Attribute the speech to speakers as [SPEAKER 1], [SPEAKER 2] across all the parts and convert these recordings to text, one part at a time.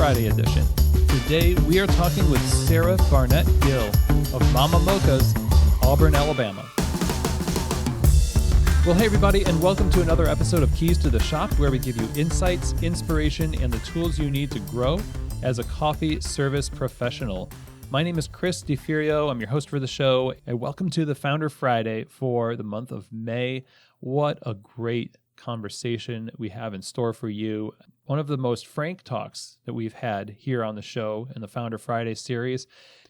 [SPEAKER 1] Friday edition. Today we are talking with Sarah Barnett Gill of Mama Mocha's, Auburn, Alabama. Well, hey everybody, and welcome to another episode of Keys to the Shop, where we give you insights, inspiration, and the tools you need to grow as a coffee service professional. My name is Chris DeFurio. I'm your host for the show, and welcome to the Founder Friday for the month of May. What a great conversation we have in store for you. One of the most frank talks that we've had here on the show in the Founder Friday series.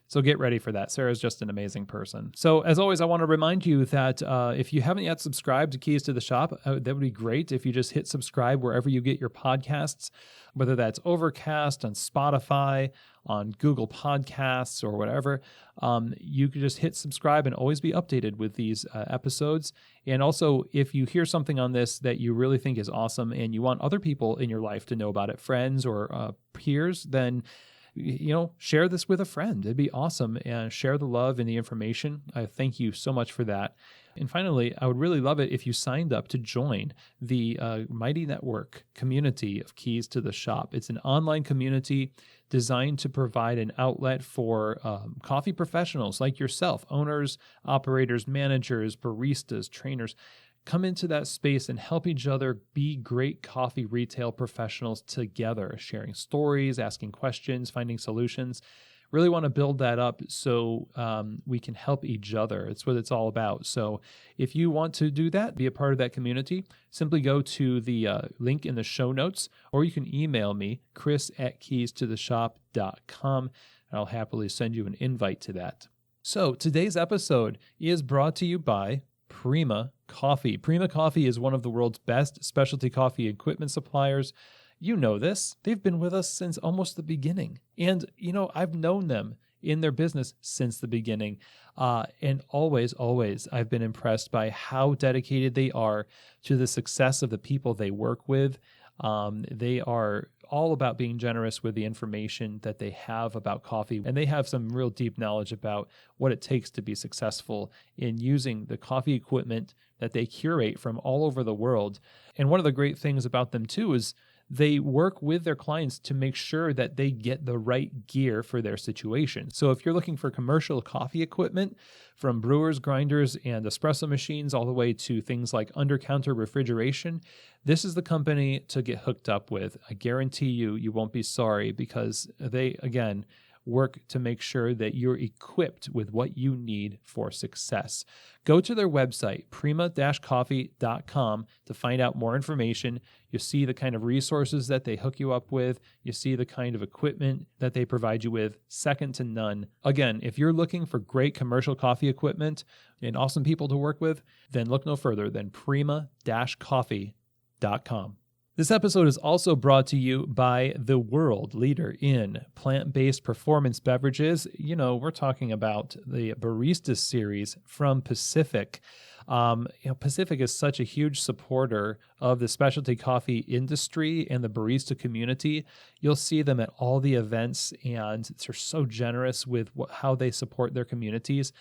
[SPEAKER 1] So get ready for that. Sarah's just an amazing person. So as always, I want to remind you that if you haven't yet subscribed to Keys to the Shop, that would be great if you just hit subscribe wherever you get your podcasts, whether that's Overcast, on Spotify, on Google Podcasts, or whatever. You can just hit subscribe and always be updated with these episodes. And also, if you hear something on this that you really think is awesome and you want other people in your life to know about it, friends or peers, then share this with a friend. It'd be awesome. And share the love and the information. I thank you so much for that. And finally, I would really love it if you signed up to join the Mighty Network community of Keys to the Shop. It's an online community designed to provide an outlet for coffee professionals like yourself, owners, operators, managers, baristas, trainers. Come into that space and help each other be great coffee retail professionals together, sharing stories, asking questions, finding solutions. Really want to build that up so we can help each other. It's what it's all about. So if you want to do that, be a part of that community, simply go to the link in the show notes, or you can email me, chris@keystotheshop.com, and I'll happily send you an invite to that. So today's episode is brought to you by Prima Coffee. Prima Coffee is one of the world's best specialty coffee equipment suppliers. You know this. They've been with us since almost the beginning. And, I've known them in their business since the beginning. And always, I've been impressed by how dedicated they are to the success of the people they work with. They are all about being generous with the information that they have about coffee. And they have some real deep knowledge about what it takes to be successful in using the coffee equipment that they curate from all over the world. And one of the great things about them too is they work with their clients to make sure that they get the right gear for their situation. So if you're looking for commercial coffee equipment, from brewers, grinders, and espresso machines, all the way to things like under-counter refrigeration, this is the company to get hooked up with. I guarantee you won't be sorry, because they, again, work to make sure that you're equipped with what you need for success. Go to their website, prima-coffee.com, to find out more information. You'll see the kind of resources that they hook you up with. You see the kind of equipment that they provide you with, second to none. Again, if you're looking for great commercial coffee equipment and awesome people to work with, then look no further than prima-coffee.com. This episode is also brought to you by the world leader in plant-based performance beverages. We're talking about the Barista series from Pacific. Pacific is such a huge supporter of the specialty coffee industry and the barista community. You'll see them at all the events, and they're so generous with how they support their communities.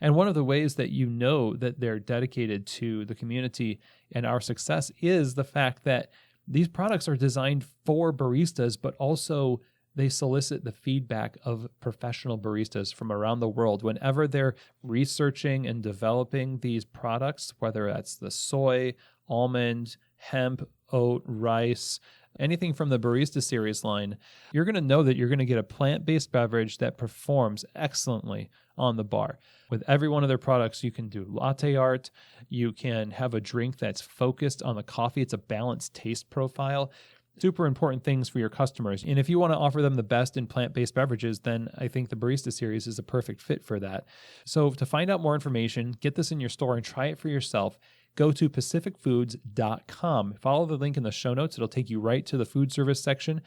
[SPEAKER 1] And one of the ways that you know that they're dedicated to the community and our success is the fact that these products are designed for baristas, but also they solicit the feedback of professional baristas from around the world. Whenever they're researching and developing these products, whether that's the soy, almond, hemp, oat, rice, anything from the Barista series line, you're going to know that you're going to get a plant-based beverage that performs excellently on the bar. With every one of their products, you can do latte art. You can have a drink that's focused on the coffee. It's a balanced taste profile. Super important things for your customers. And if you want to offer them the best in plant-based beverages, then I think the Barista series is a perfect fit for that. So to find out more information, get this in your store and try it for yourself, go to pacificfoods.com. Follow the link in the show notes. It'll take you right to the food service section.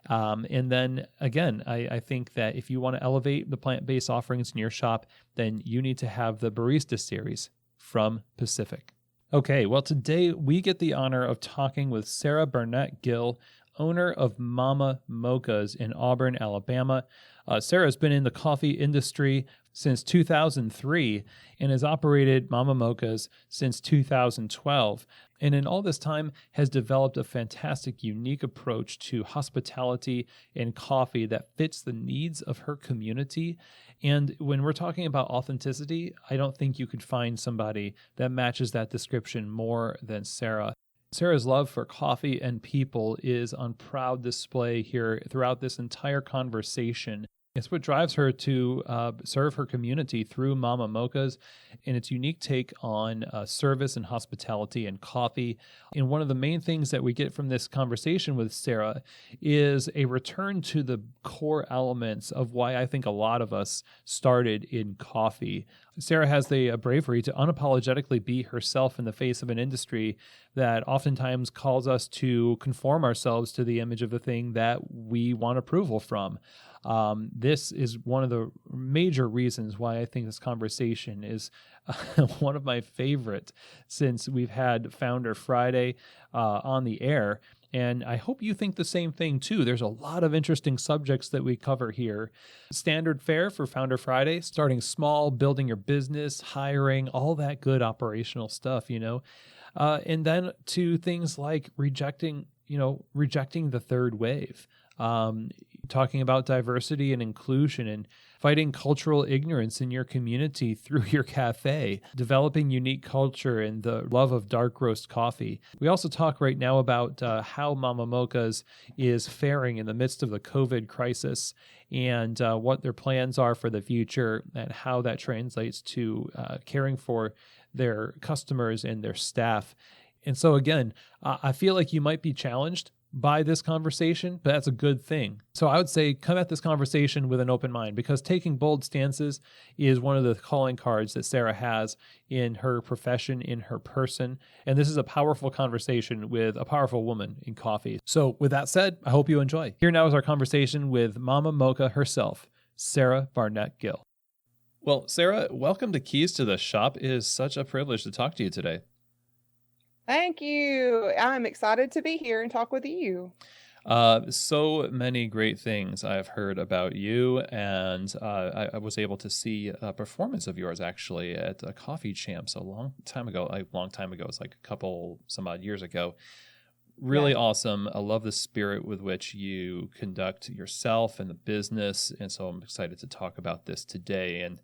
[SPEAKER 1] And then, again, I think that if you want to elevate the plant-based offerings in your shop, then you need to have the Barista series from Pacific. Okay, well, today we get the honor of talking with Sarah Barnett Gill, owner of Mama Mocha's in Auburn, Alabama. Sarah's been in the coffee industry since 2003 and has operated Mama Mocha's since 2012. And in all this time has developed a fantastic, unique approach to hospitality and coffee that fits the needs of her community. And when we're talking about authenticity, I don't think you could find somebody that matches that description more than Sarah. Sarah's love for coffee and people is on proud display here throughout this entire conversation. It's what drives her to serve her community through Mama Mocha's and its unique take on service and hospitality and coffee. And one of the main things that we get from this conversation with Sarah is a return to the core elements of why I think a lot of us started in coffee. Sarah has the bravery to unapologetically be herself in the face of an industry that oftentimes calls us to conform ourselves to the image of the thing that we want approval from. This is one of the major reasons why I think this conversation is one of my favorite since we've had Founder Friday on the air. And I hope you think the same thing too. There's a lot of interesting subjects that we cover here. Standard fare for Founder Friday, starting small, building your business, hiring, all that good operational stuff, and then to things like rejecting the third wave. Talking about diversity and inclusion and fighting cultural ignorance in your community through your cafe, developing unique culture and the love of dark roast coffee. We also talk right now about how Mama Mocha's is faring in the midst of the COVID crisis and what their plans are for the future and how that translates to caring for their customers and their staff. And so again, I feel like you might be challenged by this conversation, but that's a good thing. So I would say come at this conversation with an open mind, because taking bold stances is one of the calling cards that Sarah has in her profession, in her person. And this is a powerful conversation with a powerful woman in coffee. So with that said, I hope you enjoy. Here now is our conversation with Mama Mocha herself, Sarah Barnett Gill. Well, Sarah, welcome to Keys to the Shop. It is such a privilege to talk to you today.
[SPEAKER 2] Thank you. I'm excited to be here and talk with you.
[SPEAKER 1] So many great things I've heard about you, and I was able to see a performance of yours actually at a Coffee Champs a long time ago. It's like a couple some odd years ago. Really awesome. I love the spirit with which you conduct yourself and the business, and so I'm excited to talk about this today. And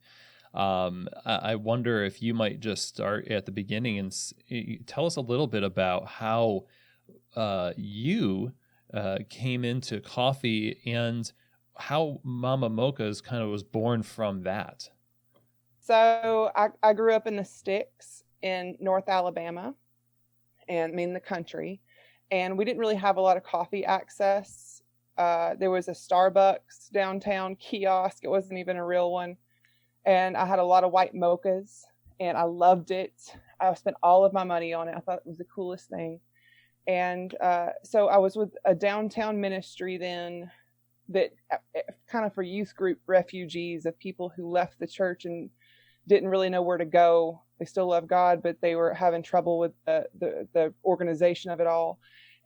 [SPEAKER 1] I wonder if you might just start at the beginning and tell us a little bit about how you came into coffee and how Mama Mocha's kind of was born from that.
[SPEAKER 2] So I grew up in the sticks in North Alabama, and the country, and we didn't really have a lot of coffee access. There was a Starbucks downtown kiosk. It wasn't even a real one. And I had a lot of white mochas, and I loved it. I spent all of my money on it. I thought it was the coolest thing. And so I was with a downtown ministry then that kind of for youth group refugees of people who left the church and didn't really know where to go. They still love God, but they were having trouble with the organization of it all.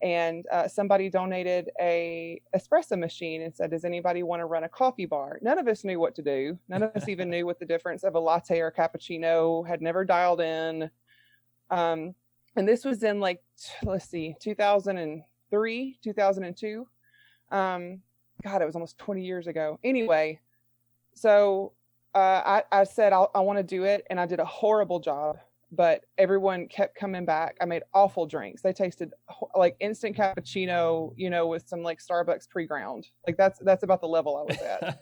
[SPEAKER 2] And somebody donated a espresso machine and said, does anybody want to run a coffee bar? None of us knew what to do. None of us even knew what the difference of a latte or a cappuccino, had never dialed in. And this was in 2003, 2002. God, it was almost 20 years ago. Anyway, so I said, I want to do it. And I did a horrible job. But everyone kept coming back. I made awful drinks. They tasted like instant cappuccino, with some Starbucks pre-ground. That's about the level I was at.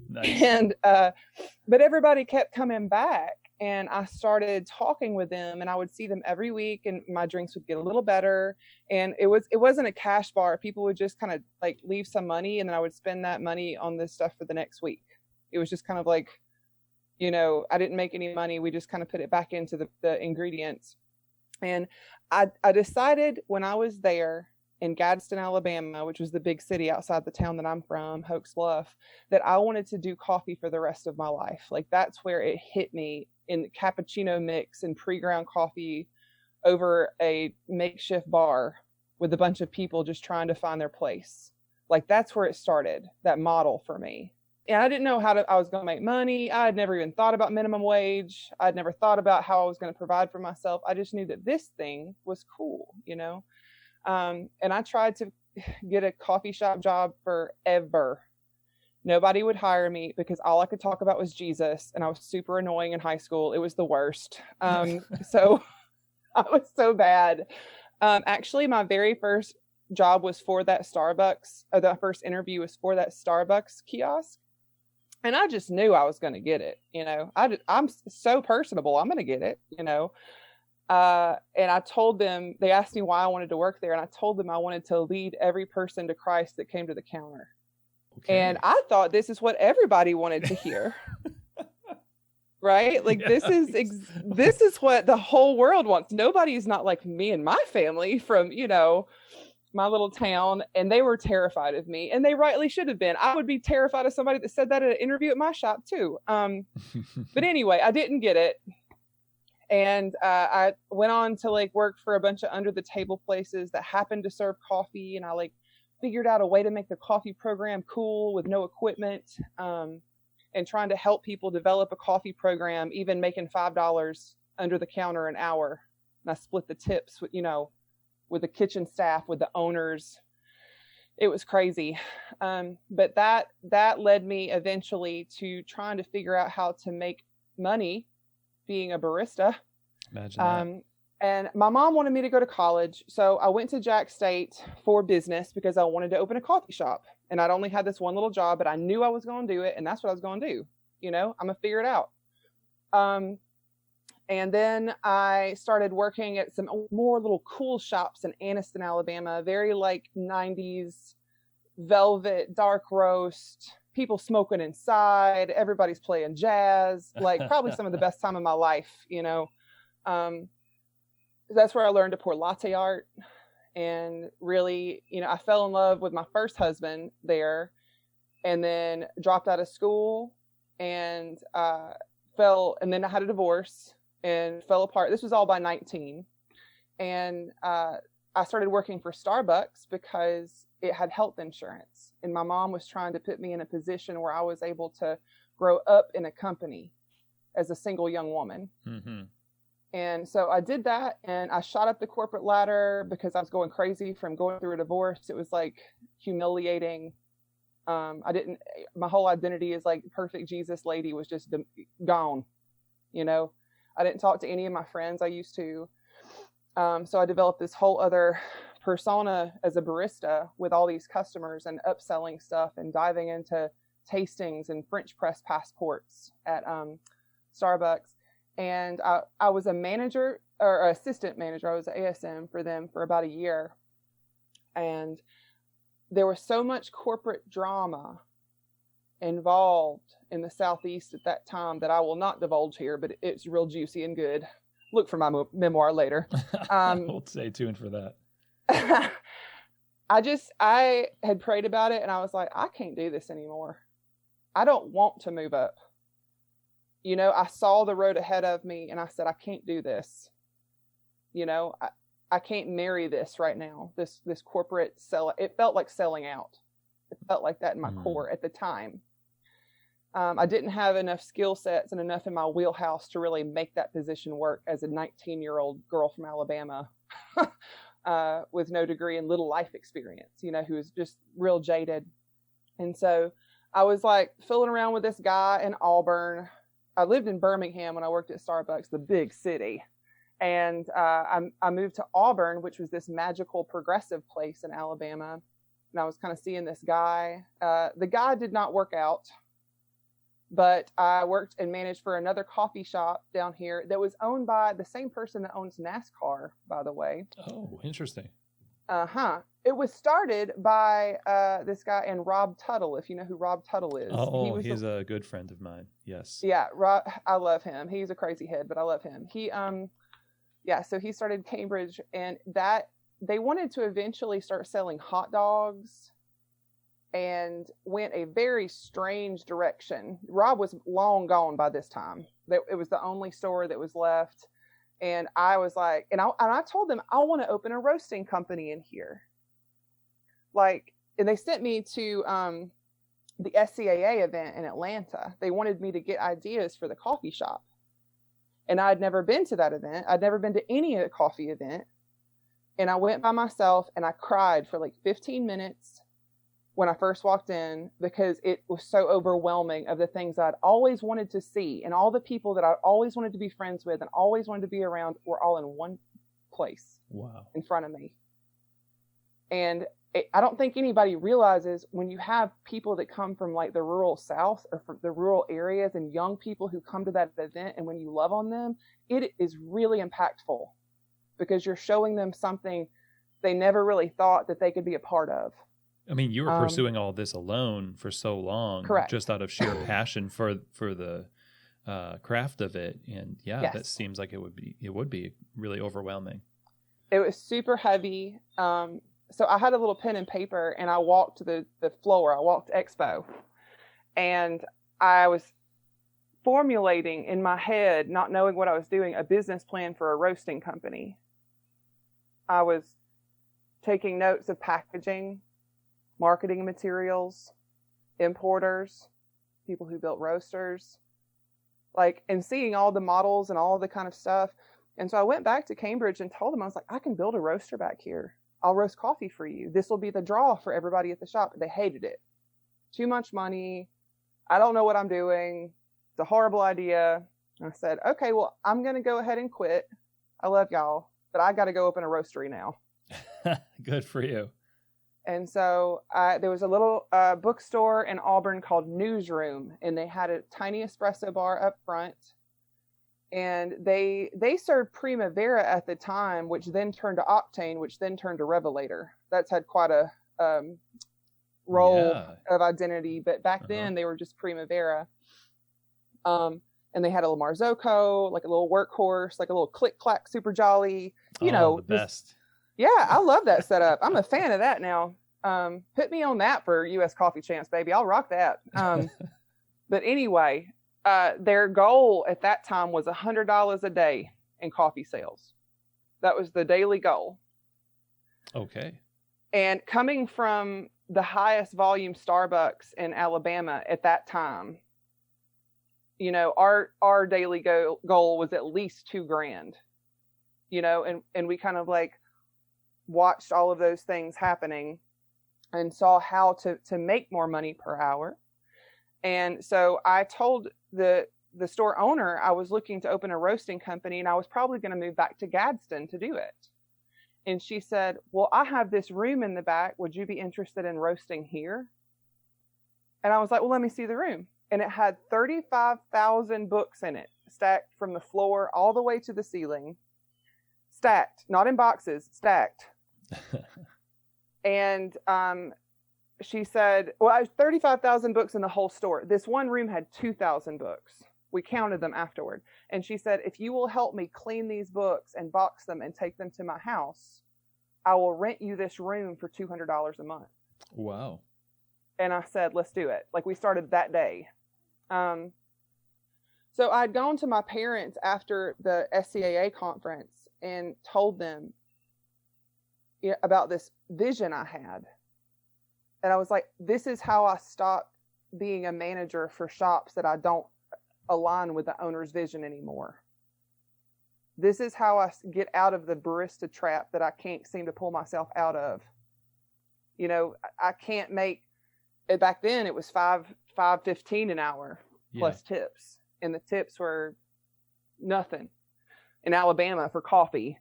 [SPEAKER 1] Nice.
[SPEAKER 2] And but everybody kept coming back, and I started talking with them, and I would see them every week, and my drinks would get a little better. And it wasn't a cash bar. People would just kind of leave some money, and then I would spend that money on this stuff for the next week. It was just kind of I didn't make any money. We just kind of put it back into the ingredients. And I decided when I was there in Gadsden, Alabama, which was the big city outside the town that I'm from, Hoax Bluff, that I wanted to do coffee for the rest of my life. That's where it hit me, in cappuccino mix and pre-ground coffee over a makeshift bar with a bunch of people just trying to find their place. That's where it started, that model for me. And I didn't know I was going to make money. I had never even thought about minimum wage. I'd never thought about how I was going to provide for myself. I just knew that this thing was cool, and I tried to get a coffee shop job forever. Nobody would hire me because all I could talk about was Jesus, and I was super annoying in high school. It was the worst. So I was so bad. Actually, my very first job was for that Starbucks. The first interview was for that Starbucks kiosk. And I just knew I was going to get it. I'm so personable. I'm going to get it, and I told them, they asked me why I wanted to work there. And I told them I wanted to lead every person to Christ that came to the counter. Okay. And I thought this is what everybody wanted to hear. Right? Like, this is what the whole world wants. Nobody's not like me and my family from, my little town, and they were terrified of me, and they rightly should have been. I would be terrified of somebody that said that at an interview at my shop too. But anyway, I didn't get it. And I went on to work for a bunch of under the table places that happened to serve coffee. And I figured out a way to make the coffee program cool with no equipment, and trying to help people develop a coffee program, even making $5 under the counter an hour. And I split the tips with the kitchen staff, with the owners. It was crazy. But that led me eventually to trying to figure out how to make money being a barista.
[SPEAKER 1] Imagine that.
[SPEAKER 2] And my mom wanted me to go to college. So I went to Jack State for business because I wanted to open a coffee shop. And I'd only had this one little job, but I knew I was going to do it. And that's what I was going to do. I'm going to figure it out. And then I started working at some more little cool shops in Anniston, Alabama, very 90s velvet, dark roast, people smoking inside, everybody's playing jazz, probably some of the best time of my life, That's where I learned to pour latte art. And really, I fell in love with my first husband there, and then dropped out of school and and then I had a divorce and fell apart. This was all by 19. And I started working for Starbucks because it had health insurance. And my mom was trying to put me in a position where I was able to grow up in a company as a single young woman. Mm-hmm. And so I did that, and I shot up the corporate ladder because I was going crazy from going through a divorce. It was humiliating. My whole identity as perfect Jesus lady was just gone. I didn't talk to any of my friends I used to. So I developed this whole other persona as a barista with all these customers and upselling stuff and diving into tastings and French press passports at Starbucks. And I was a manager or assistant manager. I was an ASM for them for about a year. And there was so much corporate drama involved in the Southeast at that time that I will not divulge here, but it's real juicy and good. Look for my memoir later.
[SPEAKER 1] We'll stay tuned for that.
[SPEAKER 2] I had prayed about it, and I was like, I can't do this anymore. I don't want to move up. I saw the road ahead of me, and I said, I can't do this. I can't marry this right now. This corporate sell. It felt like selling out. It felt like that in my core at the time. I didn't have enough skill sets and enough in my wheelhouse to really make that position work as a 19-year-old girl from Alabama with no degree and little life experience, who was just real jaded. And so I was fooling around with this guy in Auburn. I lived in Birmingham when I worked at Starbucks, the big city. And I moved to Auburn, which was this magical progressive place in Alabama. And I was kind of seeing this guy. The guy did not work out, but I worked and managed for another coffee shop down here that was owned by the same person that owns NASCAR, by the way.
[SPEAKER 1] Oh, interesting.
[SPEAKER 2] It was started by this guy and Rob Tuttle, if you know who Rob Tuttle is.
[SPEAKER 1] He's a good friend of mine. Yes.
[SPEAKER 2] Yeah, Rob, I love him. He's a crazy head, but I love him. So he started Cambridge, and that they wanted to eventually start selling hot dogs and went a very strange direction. Rob was long gone by this time. It was the only store that was left. And I was like, and I told them, I want to open a roasting company in here. And they sent me to the SCAA event in Atlanta. They wanted me to get ideas for the coffee shop. And I'd never been to that event. I'd never been to any coffee event. And I went by myself and I cried for like 15 minutes when I first walked in, because it was so overwhelming of the things I'd always wanted to see, and all the people that I always wanted to be friends with and always wanted to be around were all in one place.
[SPEAKER 1] Wow.
[SPEAKER 2] In front of me. And I don't think anybody realizes, when you have people that come from like the rural South or from the rural areas, and young people who come to that event, and when you love on them, it is really impactful, because you're showing them something they never really thought that they could be a part of.
[SPEAKER 1] I mean, you were pursuing all this alone for so long,
[SPEAKER 2] correct.
[SPEAKER 1] Just out of sheer passion for the craft of it. And
[SPEAKER 2] yes.
[SPEAKER 1] That seems like it would be really overwhelming.
[SPEAKER 2] It was super heavy. So I had a little pen and paper, and I walked the floor. I walked Expo, and I was formulating in my head, not knowing what I was doing, a business plan for a roasting company. I was taking notes of packaging, marketing materials, importers, people who built roasters, and seeing all the models and all the kind of stuff. And so I went back to Cambridge and told them, I was like, I can build a roaster back here. I'll roast coffee for you. This will be the draw for everybody at the shop. They hated it. Too much money. I don't know what I'm doing. It's a horrible idea. And I said, okay, well, I'm going to go ahead and quit. I love y'all, but I got to go open a roastery now.
[SPEAKER 1] Good for you.
[SPEAKER 2] And so there was a little bookstore in Auburn called Newsroom, and they had a tiny espresso bar up front. And they served Primavera at the time, which then turned to Octane, which then turned to Revelator. That's had quite a role of identity. But back then, they were just Primavera. And they had a little Marzocco, like a little workhorse, like a little click-clack, super jolly.
[SPEAKER 1] The best.
[SPEAKER 2] Yeah, I love that setup. I'm a fan of that now. Put me on that for U.S. Coffee Champs, baby. I'll rock that. But anyway, their goal at that time was $100 a day in coffee sales. That was the daily goal.
[SPEAKER 1] Okay.
[SPEAKER 2] And coming from the highest volume Starbucks in Alabama at that time, our daily goal was at least $2,000, and we kind of watched all of those things happening and saw how to make more money per hour. And so I told the store owner I was looking to open a roasting company, and I was probably going to move back to Gadsden to do it. And she said, well, I have this room in the back. Would you be interested in roasting here? And I was like, well, let me see the room. And it had 35,000 books in it, stacked from the floor all the way to the ceiling. Stacked, not in boxes, stacked. And she said, well, I was 35,000 books in the whole store. This one room had 2,000 books. We counted them afterward. And she said, if you will help me clean these books and box them and take them to my house, I will rent you this room for $200 a month.
[SPEAKER 1] Wow.
[SPEAKER 2] And I said, let's do it. We started that day. So I'd gone to my parents after the SCAA conference and told them about this vision I had. And I was like, this is how I stop being a manager for shops that I don't align with the owner's vision anymore. This is how I get out of the barista trap that I can't seem to pull myself out of. I can't make it. Back then it was $5.15 an hour plus tips. And the tips were nothing in Alabama for coffee.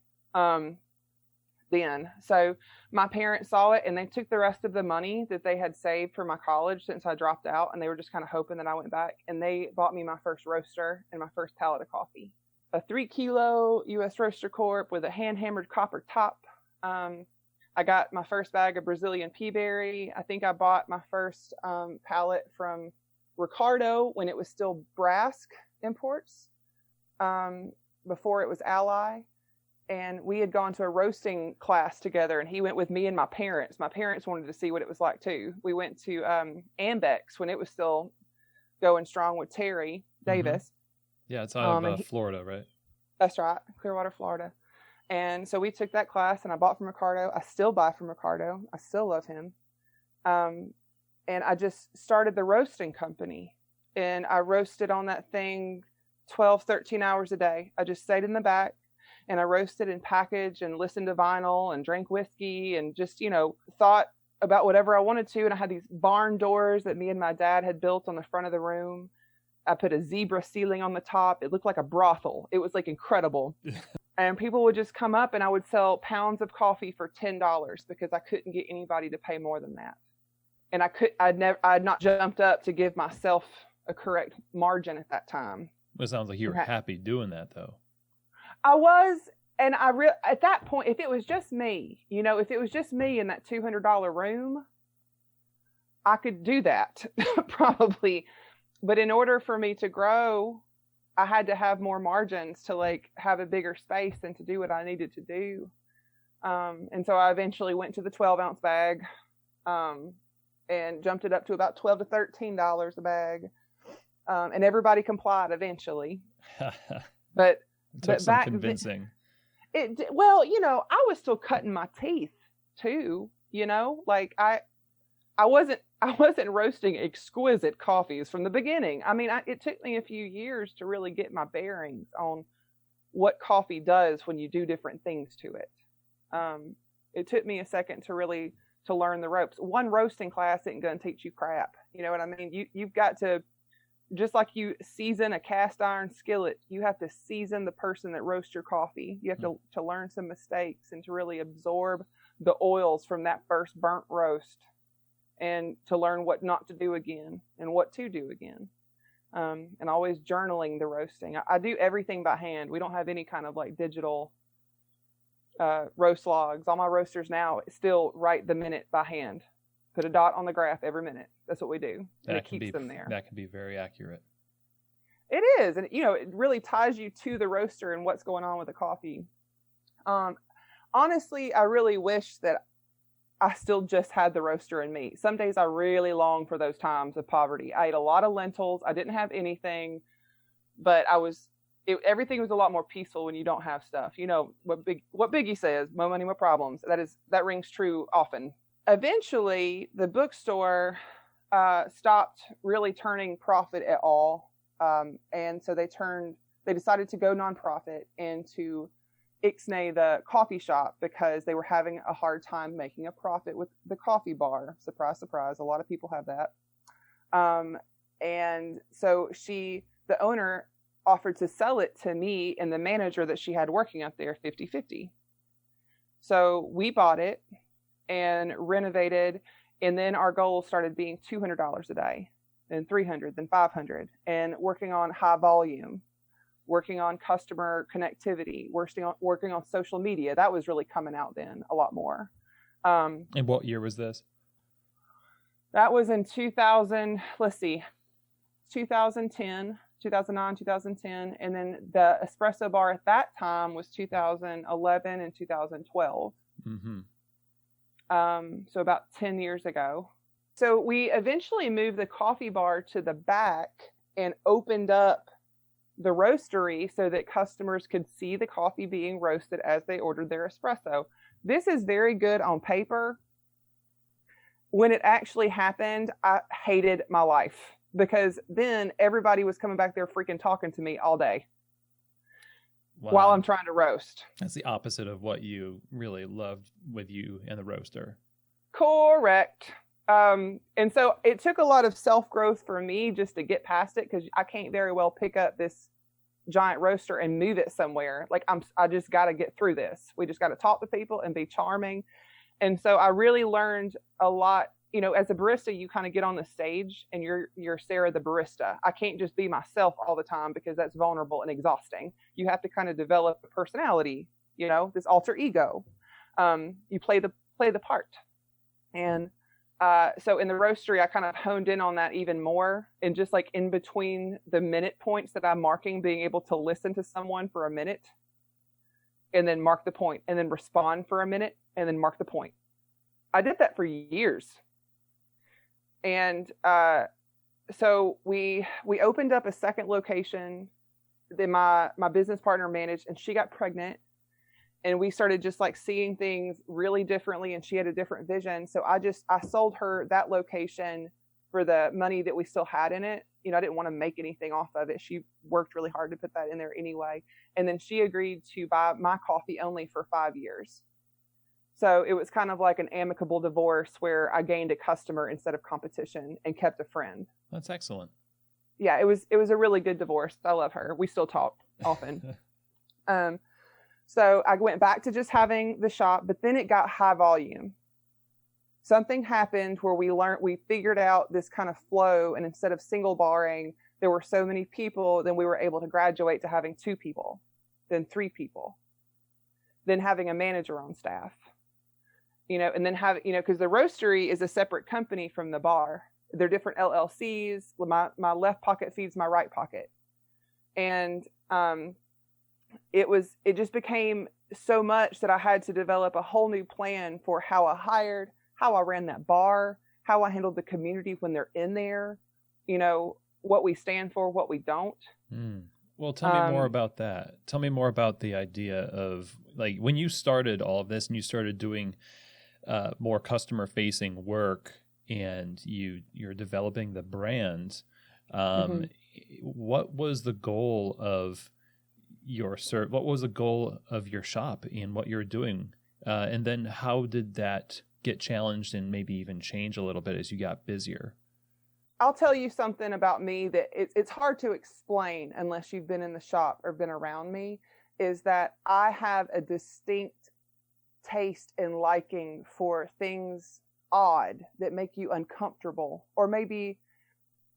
[SPEAKER 2] Then. So my parents saw it, and they took the rest of the money that they had saved for my college since I dropped out, and they were just kind of hoping that I went back, and they bought me my first roaster and my first pallet of coffee. A 3-kilo U.S. Roaster Corp with a hand-hammered copper top. I got my first bag of Brazilian peaberry. I think I bought my first pallet from Ricardo when it was still Brask Imports, before it was Ally. And we had gone to a roasting class together, and he went with me and my parents. My parents wanted to see what it was like too. We went to Ambex when it was still going strong with Terry Davis.
[SPEAKER 1] Yeah, it's out of Florida, right?
[SPEAKER 2] That's right, Clearwater, Florida. And so we took that class, and I bought from Ricardo. I still buy from Ricardo. I still love him. and I just started the roasting company, and I roasted on that thing 12, 13 hours a day. I just stayed in the back and I roasted and packaged and listened to vinyl and drank whiskey and just, thought about whatever I wanted to. And I had these barn doors that me and my dad had built on the front of the room. I put a zebra ceiling on the top. It looked like a brothel. It was like incredible. And people would just come up and I would sell pounds of coffee for $10 because I couldn't get anybody to pay more than that. And I'd not jumped up to give myself a correct margin at that time.
[SPEAKER 1] It sounds like you were happy doing that though.
[SPEAKER 2] I was, and at that point, if it was just me, if it was just me in that $200 room, I could do that probably. But in order for me to grow, I had to have more margins to like have a bigger space and to do what I needed to do. And so I eventually went to the 12-ounce bag and jumped it up to about $12 to $13 a bag. And everybody complied eventually. But
[SPEAKER 1] it took some convincing.
[SPEAKER 2] Well, I was still cutting my teeth too, like I wasn't roasting exquisite coffees from the beginning. I mean, it took me a few years to really get my bearings on what coffee does when you do different things to it. It took me a second to learn the ropes. One roasting class isn't going to teach you crap. You know what I mean? You've got to, just like you season a cast iron skillet, you have to season the person that roasts your coffee. You have to learn some mistakes and to really absorb the oils from that first burnt roast and to learn what not to do again and what to do again. And always journaling the roasting. I do everything by hand. We don't have any kind of like digital roast logs. All my roasters now still write the minute by hand. Put a dot on the graph every minute. That's what we do. And it keeps them there.
[SPEAKER 1] That can be very accurate.
[SPEAKER 2] It is. And, it really ties you to the roaster and what's going on with the coffee. Honestly, I really wish that I still just had the roaster in me. Some days I really long for those times of poverty. I ate a lot of lentils. I didn't have anything, but everything was a lot more peaceful when you don't have stuff. What Biggie says, more money, more problems. That rings true often. Eventually, the bookstore stopped really turning profit at all. And so they decided to go nonprofit and to ixnay the coffee shop because they were having a hard time making a profit with the coffee bar. Surprise, surprise. A lot of people have that. And so the owner offered to sell it to me and the manager that she had working up there 50-50. So we bought it and renovated. And then our goal started being $200 a day, then $300, then $500, and working on high volume, working on customer connectivity, working on social media. That was really coming out then a lot more.
[SPEAKER 1] And what year was this?
[SPEAKER 2] That was in 2010, 2009, 2010. And then the espresso bar at that time was 2011 and 2012. Mm-hmm. So about 10 years ago. So we eventually moved the coffee bar to the back and opened up the roastery so that customers could see the coffee being roasted as they ordered their espresso. This is very good on paper. When it actually happened, I hated my life because then everybody was coming back there freaking talking to me all day. Wow. While I'm trying to roast.
[SPEAKER 1] That's the opposite of what you really loved with you and the roaster.
[SPEAKER 2] Correct. And so it took a lot of self-growth for me just to get past it because I can't very well pick up this giant roaster and move it somewhere. Like I just got to get through this. We just got to talk to people and be charming. And so I really learned a lot. As a barista, you kind of get on the stage and you're Sarah the barista. I can't just be myself all the time because that's vulnerable and exhausting. You have to kind of develop a personality, this alter ego. You play the part. And so in the roastery, I kind of honed in on that even more. And just like in between the minute points that I'm marking, being able to listen to someone for a minute and then mark the point and then respond for a minute and then mark the point. I did that for years. And so we opened up a second location that my business partner managed, and she got pregnant. and we started just like seeing things really differently, and she had a different vision. So I sold her that location for the money that we still had in it. I didn't want to make anything off of it. She worked really hard to put that in there anyway. And then she agreed to buy my coffee only for 5 years. So it was kind of like an amicable divorce where I gained a customer instead of competition and kept a friend.
[SPEAKER 1] That's excellent.
[SPEAKER 2] Yeah, it was a really good divorce. I love her. We still talk often. So I went back to just having the shop, but then it got high volume. Something happened where we figured out this kind of flow, and instead of single barring, there were so many people, then we were able to graduate to having 2 people, then 3 people, then having a manager on staff, and then because the roastery is a separate company from the bar. They're different LLCs. My left pocket feeds my right pocket. And it just became so much that I had to develop a whole new plan for how I ran that bar, how I handled the community when they're in there, what we stand for, what we don't.
[SPEAKER 1] Well, tell me more about that. Tell me more about the idea of, like, when you started all of this and you started doing more customer-facing work, and you're developing the brand. What was the goal of what was the goal of your shop and what you're doing? And then how did that get challenged and maybe even change a little bit as you got busier?
[SPEAKER 2] I'll tell you something about me that it's hard to explain unless you've been in the shop or been around me, is that I have a distinct taste and liking for things odd that make you uncomfortable, or maybe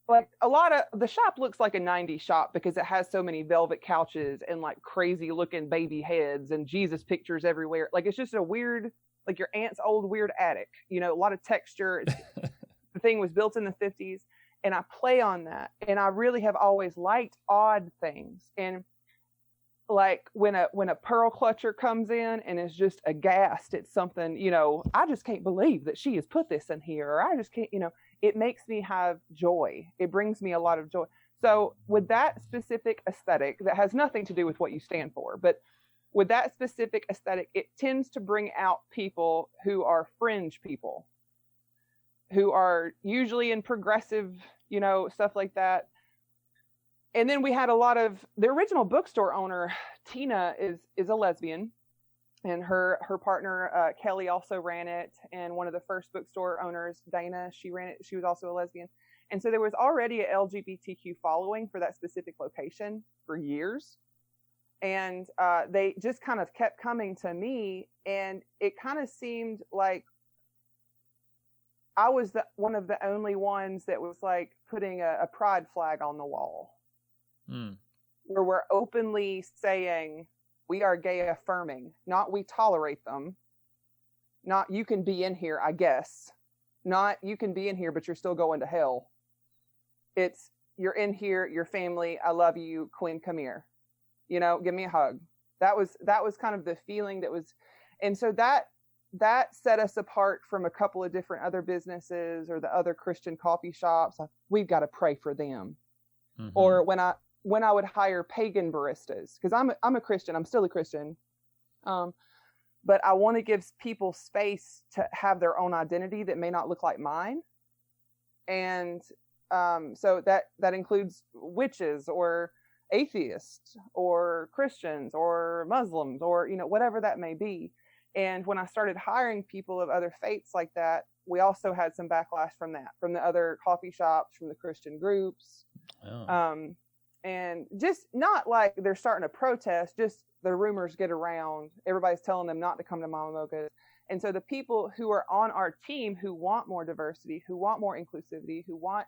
[SPEAKER 2] like a lot of the shop looks like a 90s shop because it has so many velvet couches and like crazy looking baby heads and Jesus pictures everywhere. Like it's just a weird, like your aunt's old weird attic, a lot of texture. The thing was built in the 50s, and I play on that, and I really have always liked odd things. And like when a pearl clutcher comes in and is just aghast at something, I just can't believe that she has put this in here, or I just can't, it makes me have joy. It brings me a lot of joy. So with that specific aesthetic that has nothing to do with what you stand for, but with that specific aesthetic, it tends to bring out people who are fringe people, who are usually in progressive, stuff like that. And then we had a lot of the original bookstore owner, Tina, is a lesbian, and her partner, Kelly, also ran it. And one of the first bookstore owners, Dana, she ran it. She was also a lesbian. And so there was already a LGBTQ following for that specific location for years. And they just kind of kept coming to me, and it kind of seemed like I was one of the only ones that was like putting a pride flag on the wall. Where we're openly saying we are gay affirming, not we tolerate them, not you can be in here, I guess, not you can be in here, but you're still going to hell. It's you're in here, your family, I love you, Quinn, come here, give me a hug. That was kind of the feeling that was, and so that set us apart from a couple of different other businesses or the other Christian coffee shops. Like, we've got to pray for them. Or when I would hire pagan baristas, because I'm a Christian, I'm still a Christian, but I want to give people space to have their own identity that may not look like mine, and so that includes witches or atheists or Christians or Muslims or whatever that may be. And when I started hiring people of other faiths like that, we also had some backlash from the other coffee shops, from the Christian groups. And just not like they're starting to protest, just the rumors get around. Everybody's telling them not to come to Mama Mocha. And so the people who are on our team who want more diversity, who want more inclusivity, who want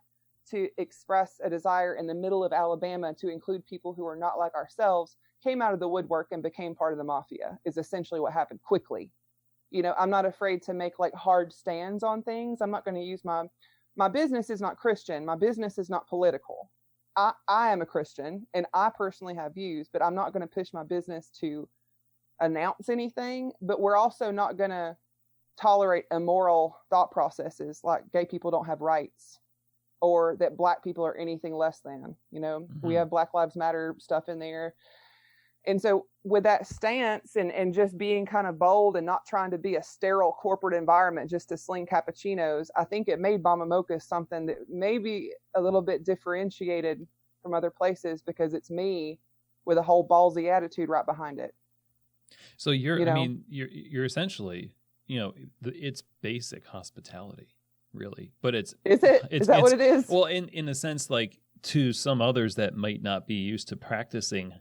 [SPEAKER 2] to express a desire in the middle of Alabama to include people who are not like ourselves, came out of the woodwork and became part of the mafia, is essentially what happened quickly. I'm not afraid to make like hard stands on things. I'm not going to use my business is not Christian. My business is not political. I am a Christian, and I personally have views, but I'm not going to push my business to announce anything. But we're also not going to tolerate immoral thought processes like gay people don't have rights, or that Black people are anything less than. We have Black Lives Matter stuff in there. And so with that stance and just being kind of bold and not trying to be a sterile corporate environment just to sling cappuccinos, I think it made Mama Mocha something that maybe a little bit differentiated from other places, because it's me with a whole ballsy attitude right behind it.
[SPEAKER 1] So you're essentially, it's basic hospitality, really. But is
[SPEAKER 2] that what it is?
[SPEAKER 1] Well, in a sense, like to some others that might not be used to practicing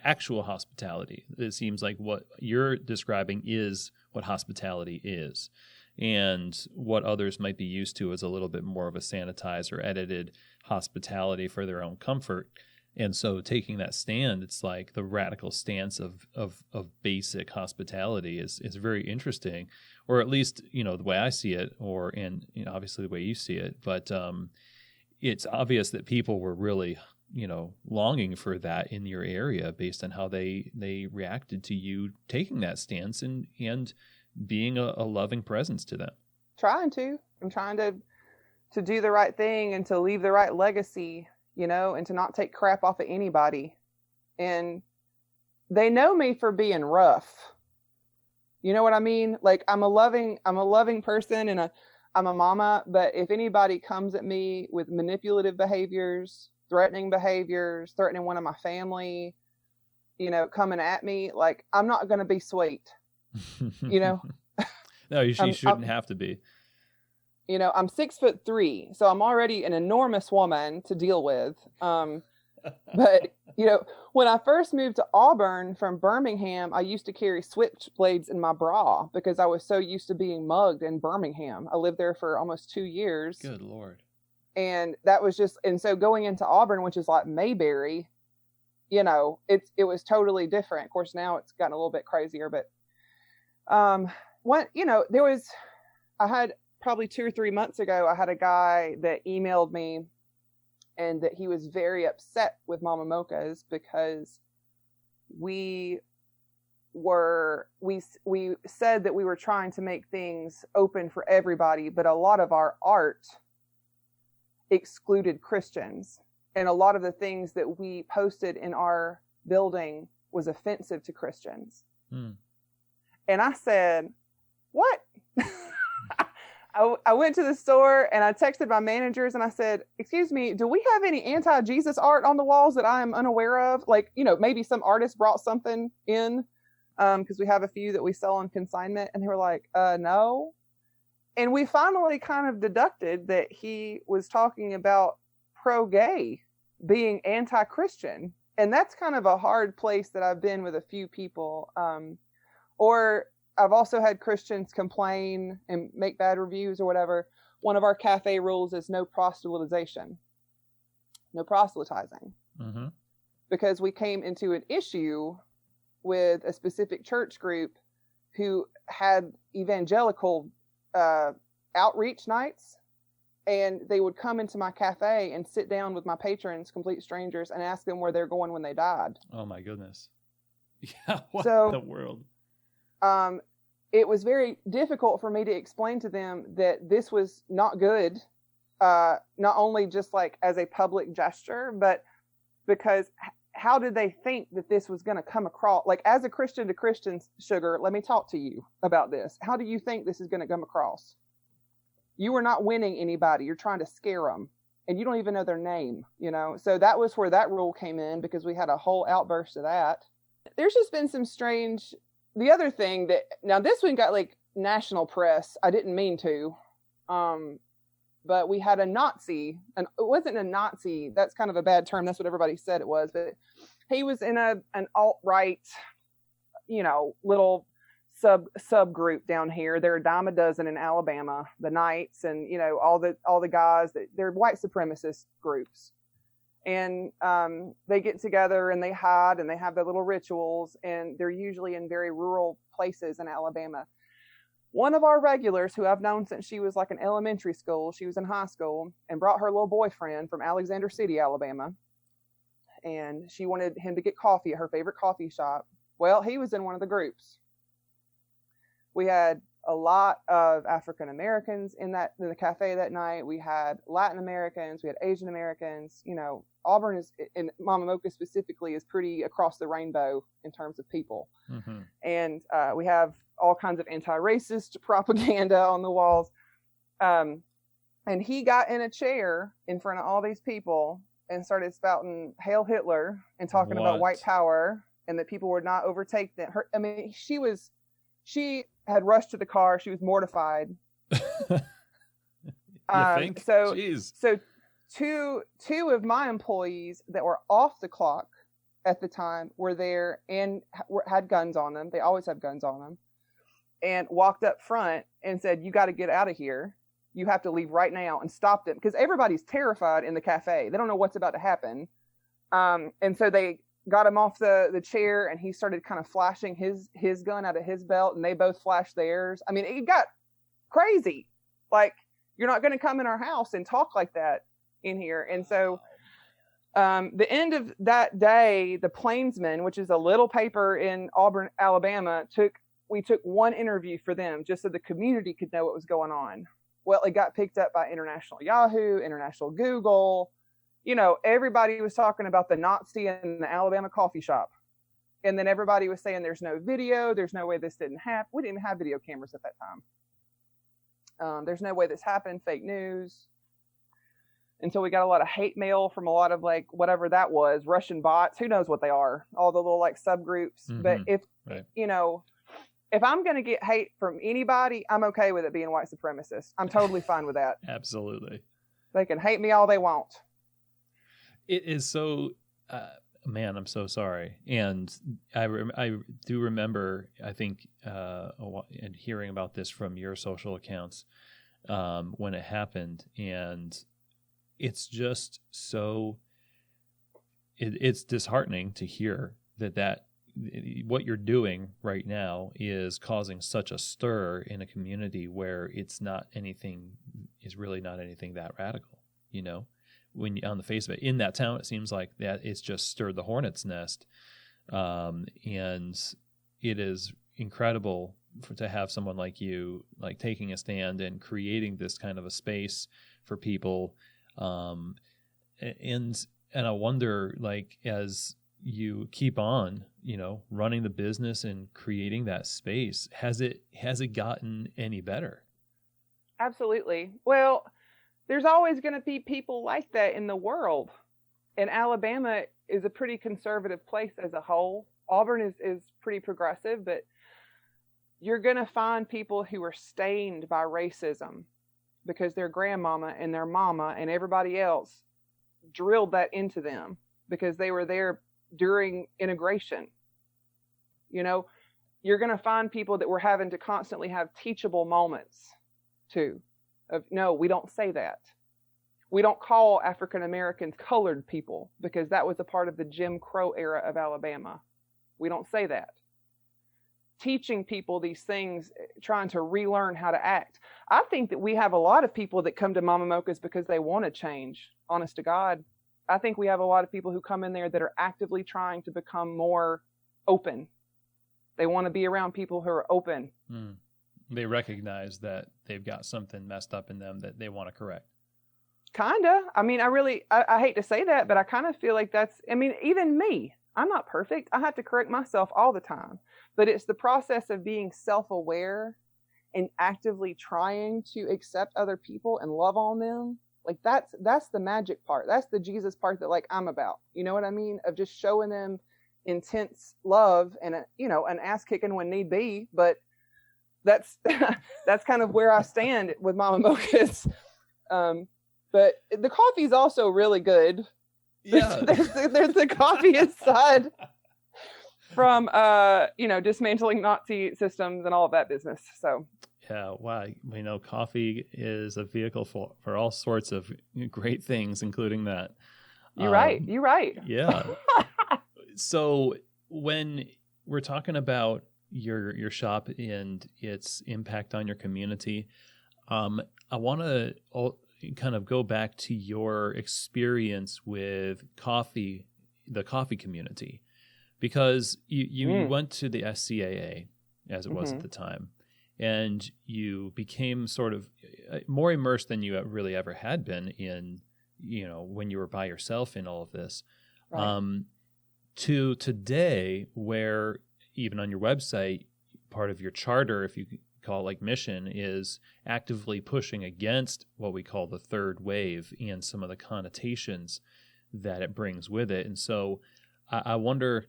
[SPEAKER 1] actual hospitality, it seems like what you're describing is what hospitality is, and what others might be used to is a little bit more of a sanitized or edited hospitality for their own comfort. And so taking that stand, it's like the radical stance of basic hospitality is very interesting, or at least, the way I see it, and obviously the way you see it. But it's obvious that people were really, longing for that in your area based on how they reacted to you taking that stance and being a loving presence to them.
[SPEAKER 2] I'm trying to do the right thing and to leave the right legacy, and to not take crap off of anybody. And they know me for being rough. You know what I mean? Like I'm a loving person, and I'm a mama, but if anybody comes at me with manipulative behaviors, threatening one of my family, coming at me, like I'm not going to be sweet. No,
[SPEAKER 1] you shouldn't have to be.
[SPEAKER 2] I'm 6'3", so I'm already an enormous woman to deal with. But, when I first moved to Auburn from Birmingham, I used to carry switchblades in my bra because I was so used to being mugged in Birmingham. I lived there for almost 2 years.
[SPEAKER 1] Good Lord.
[SPEAKER 2] And that was and so going into Auburn, which is like Mayberry, it was totally different. Of course, now it's gotten a little bit crazier, but, I had probably 2 or 3 months ago, I had a guy that emailed me and that he was very upset with Mama Mocha's because we said that we were trying to make things open for everybody, but a lot of our art excluded Christians. And a lot of the things that we posted in our building was offensive to Christians. And I said, what? I went to the store and I texted my managers and I said, excuse me, do we have any anti-Jesus art on the walls that I am unaware of? Like, maybe some artist brought something in, because we have a few that we sell on consignment. And they were like, no. And we finally kind of deducted that he was talking about pro-gay being anti-Christian. And that's kind of a hard place that I've been with a few people. Or I've also had Christians complain and make bad reviews or whatever. One of our cafe rules is no proselytization, no proselytizing, because we came into an issue with a specific church group who had evangelical outreach nights, and they would come into my cafe and sit down with my patrons, complete strangers, and ask them where they're going when they died.
[SPEAKER 1] Oh my goodness. Yeah. What
[SPEAKER 2] in
[SPEAKER 1] the world?
[SPEAKER 2] It was very difficult for me to explain to them that this was not good, not only just like as a public gesture, but because how did they think that this was going to come across? Like, as a Christian to Christians, Sugar, let me talk to you about this. How do you think this is going to come across? You are not winning anybody. You're trying to scare them, and you don't even know their name, So that was where that rule came in, because we had a whole outburst of that. There's just been some strange... The other thing now this one got like national press. I didn't mean to, but we had a Nazi, and it wasn't a Nazi. That's kind of a bad term. That's what everybody said it was, but he was in an alt-right, little subgroup down here. There are a dime a dozen in Alabama, the Knights, and all the guys they're white supremacist groups. And they get together and they hide and they have their little rituals, and they're usually in very rural places in Alabama. One of our regulars, who I've known since she was like in elementary school, she was in high school, and brought her little boyfriend from Alexander City, Alabama. And she wanted him to get coffee at her favorite coffee shop. Well, he was in one of the groups. We had a lot of African Americans in the cafe that night. We had Latin Americans, we had Asian Americans, Auburn is, and Mama Mocha specifically, is pretty across the rainbow in terms of people. Mm-hmm. And we have all kinds of anti-racist propaganda on the walls. And he got in a chair in front of all these people and started spouting Hail Hitler and talking about white power and that people would not overtake them. She had rushed to the car. She was mortified.
[SPEAKER 1] Think?
[SPEAKER 2] So
[SPEAKER 1] Jeez.
[SPEAKER 2] So two of my employees that were off the clock at the time were there and had guns on them. They always have guns on them, and walked up front and said, "You got to get out of here. You have to leave right now," and stopped them because everybody's terrified in the cafe. They don't know what's about to happen. And so they got him off the chair, and he started kind of flashing his gun out of his belt, and they both flashed theirs. I mean, it got crazy. Like, you're not going to come in our house and talk like that in here. And so the end of that day, the Plainsman, which is a little paper in Auburn, Alabama, we took one interview for them just so the community could know what was going on. Well, it got picked up by international Yahoo, international Google. You know, everybody was talking about the Nazi in the Alabama coffee shop. And then everybody was saying there's no video. There's no way this didn't happen. We didn't even have video cameras at that time. There's no way this happened. Fake news. And so we got a lot of hate mail from a lot of, like, whatever that was, Russian bots. Who knows what they are? All the little, like, subgroups. Mm-hmm. But if I'm going to get hate from anybody, I'm okay with it being white supremacist. I'm totally fine with that.
[SPEAKER 1] Absolutely.
[SPEAKER 2] They can hate me all they want.
[SPEAKER 1] It is so, man, I'm so sorry. And I do remember, I think, and hearing about this from your social accounts when it happened. And it's just so, it's disheartening to hear that what you're doing right now is causing such a stir in a community where it's really not anything that radical, you know? When on the face of it, in that town, it seems like that it's just stirred the hornet's nest. And it is incredible to have someone like you, like, taking a stand and creating this kind of a space for people. And I wonder, like, as you keep on, you know, running the business and creating that space, has it gotten any better?
[SPEAKER 2] Absolutely. Well, there's always going to be people like that in the world. And Alabama is a pretty conservative place as a whole. Auburn is pretty progressive, but you're going to find people who are stained by racism because their grandmama and their mama and everybody else drilled that into them because they were there during integration. You know, you're going to find people that we're having to constantly have teachable moments too. Of, no, we don't say that. We don't call African Americans colored people because that was a part of the Jim Crow era of Alabama. We don't say that. Teaching people these things, trying to relearn how to act. I think that we have a lot of people that come to Mama Mocha's because they want to change, honest to God. I think we have a lot of people who come in there that are actively trying to become more open. They want to be around people who are open.
[SPEAKER 1] Mm. They recognize that they've got something messed up in them that they want to correct.
[SPEAKER 2] Kinda. I mean, I hate to say that, but I kind of feel like even me, I'm not perfect. I have to correct myself all the time, but it's the process of being self-aware and actively trying to accept other people and love on them. Like that's the magic part. That's the Jesus part that, like, I'm about, you know what I mean? Of just showing them intense love and an ass kicking when need be. But that's kind of where I stand with Mama Mocha's. But the coffee is also really good.
[SPEAKER 1] Yeah,
[SPEAKER 2] there's the coffee aside from dismantling Nazi systems and all of that business. So
[SPEAKER 1] yeah, wow, we know coffee is a vehicle for all sorts of great things, including that.
[SPEAKER 2] You're right.
[SPEAKER 1] Yeah. So when we're talking about your shop and its impact on your community, I want to kind of go back to your experience with the coffee community, because you went to the SCAA, as it was at the time, and you became sort of more immersed than you really ever had been in when you were by yourself in all of this,
[SPEAKER 2] Right.
[SPEAKER 1] To today, where even on your website, part of your charter, if you call it like mission, is actively pushing against what we call the third wave and some of the connotations that it brings with it. And so I wonder,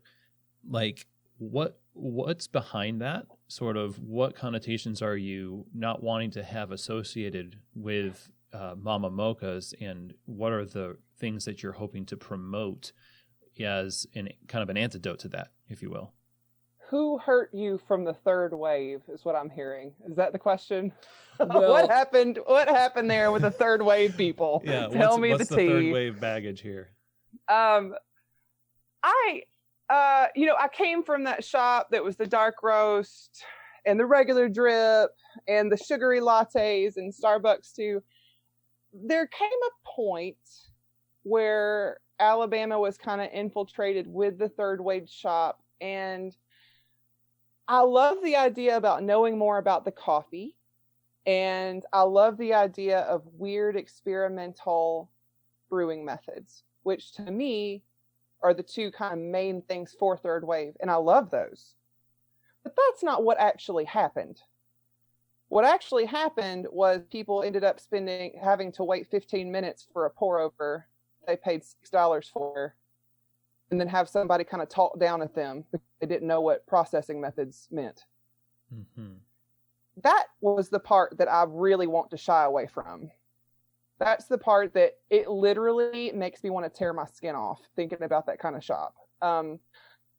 [SPEAKER 1] like, what's behind that? Sort of what connotations are you not wanting to have associated with Mama Mochas, and what are the things that you're hoping to promote as kind of an antidote to that, if you will?
[SPEAKER 2] Who hurt you from the third wave is what I'm hearing. Is that the question?
[SPEAKER 1] Well,
[SPEAKER 2] what happened there with the third wave people?
[SPEAKER 1] Yeah,
[SPEAKER 2] Tell me
[SPEAKER 1] what's
[SPEAKER 2] the
[SPEAKER 1] the
[SPEAKER 2] tea.
[SPEAKER 1] third wave baggage here?
[SPEAKER 2] I came from that shop that was the dark roast and the regular drip and the sugary lattes and Starbucks too. There came a point where Alabama was kind of infiltrated with the third wave shop, and I love the idea about knowing more about the coffee, and I love the idea of weird experimental brewing methods, which to me are the two kind of main things for third wave, and I love those. But that's not what actually happened. What actually happened was people ended up having to wait 15 minutes for a pour over they paid $6 for, and then have somebody kind of talk down at them because they didn't know what processing methods meant. Mm-hmm. That was the part that I really want to shy away from. That's the part that it literally makes me want to tear my skin off thinking about that kind of shop.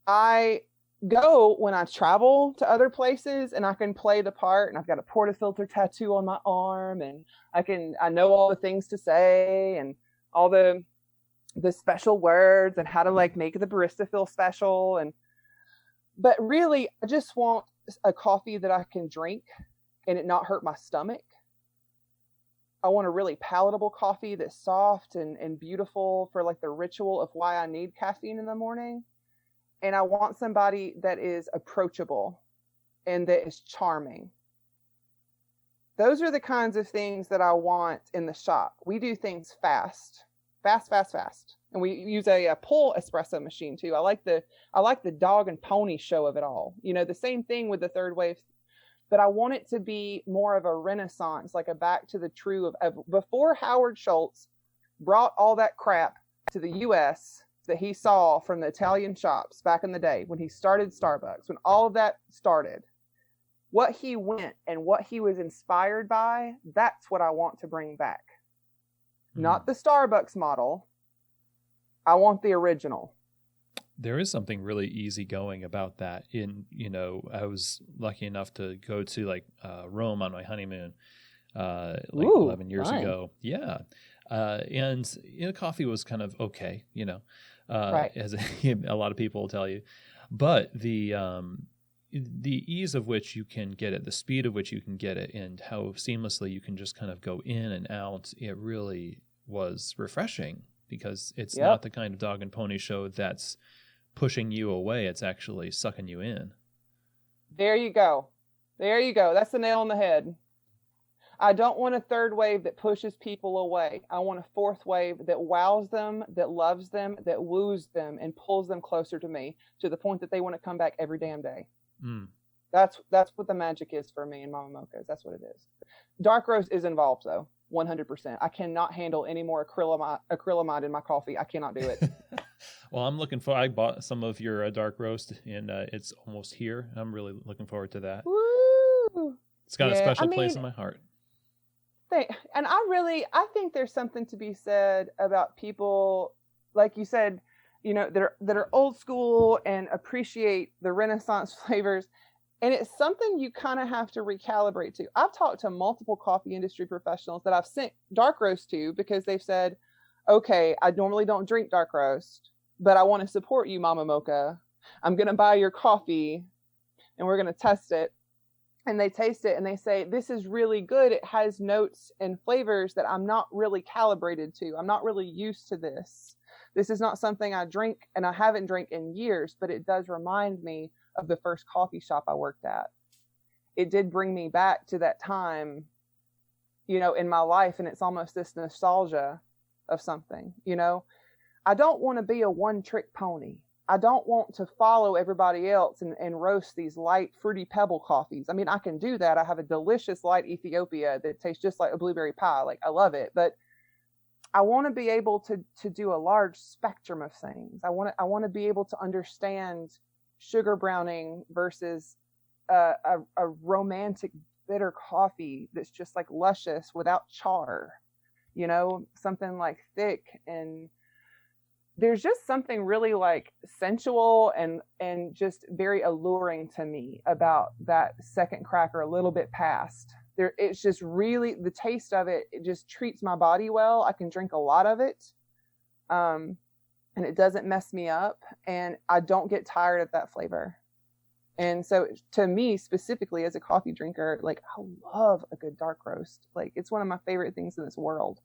[SPEAKER 2] I go when I travel to other places and I can play the part, and I've got a portafilter tattoo on my arm, and I know all the things to say and all the special words and how to like make the barista feel special. But really, I just want a coffee that I can drink and it not hurt my stomach. I want a really palatable coffee that's soft and beautiful for like the ritual of why I need caffeine in the morning. And I want somebody that is approachable and that is charming. Those are the kinds of things that I want in the shop. We do things fast. And we use a pull espresso machine too. I like the dog and pony show of it all. The same thing with the third wave, but I want it to be more of a renaissance, like a back to the true of before Howard Schultz brought all that crap to the US that he saw from the Italian shops back in the day when he started Starbucks, when all of that started. What he went and what he was inspired by, that's what I want to bring back. Not the Starbucks model. I want the original.
[SPEAKER 1] There is something really easygoing about that. I was lucky enough to go to Rome on my honeymoon 11 years ago. Yeah. And coffee was kind of okay,
[SPEAKER 2] right.
[SPEAKER 1] As a lot of people will tell you. But the ease of which you can get it, the speed of which you can get it, and how seamlessly you can just kind of go in and out, it really was refreshing, because it's not the kind of dog and pony show that's pushing you away. It's actually sucking you in.
[SPEAKER 2] There you go. That's the nail on the head. I don't want a third wave that pushes people away. I want a fourth wave that wows them, that loves them, that woos them, and pulls them closer to me to the point that they want to come back every damn day. Mm. That's what the magic is for me in Mama Mochas. That's what it is. Dark roast is involved though, 100%. I cannot handle any more acrylamide in my coffee. I cannot do it.
[SPEAKER 1] Well, I bought some of your dark roast, and it's almost here. I'm really looking forward to that.
[SPEAKER 2] Woo!
[SPEAKER 1] It's got a special place in my heart.
[SPEAKER 2] And I think there's something to be said about people, like you said, that are old school and appreciate the Renaissance flavors. And it's something you kind of have to recalibrate to. I've talked to multiple coffee industry professionals that I've sent dark roast to because they've said, okay, I normally don't drink dark roast, but I want to support you, Mama Mocha. I'm going to buy your coffee and we're going to test it. And they taste it and they say, this is really good. It has notes and flavors that I'm not really calibrated to. I'm not really used to this. This is not something I drink, and I haven't drank in years, but it does remind me of the first coffee shop I worked at. It did bring me back to that time, in my life, and it's almost this nostalgia. of something, you know? I don't want to be a one-trick pony. I don't want to follow everybody else and roast these light, fruity pebble coffees. I mean, I can do that. I have a delicious light Ethiopia that tastes just like a blueberry pie. Like, I love it. But I want to be able to do a large spectrum of things. I want to be able to understand sugar browning versus a romantic bitter coffee that's just like luscious without char, you know, something like thick. And there's just something really like sensual and just very alluring to me about that second cracker a little bit past. There, it's just really, the taste of it, it just treats my body well. I can drink a lot of it, and it doesn't mess me up, and I don't get tired of that flavor. And so to me specifically as a coffee drinker, like, I love a good dark roast. Like, it's one of my favorite things in this world.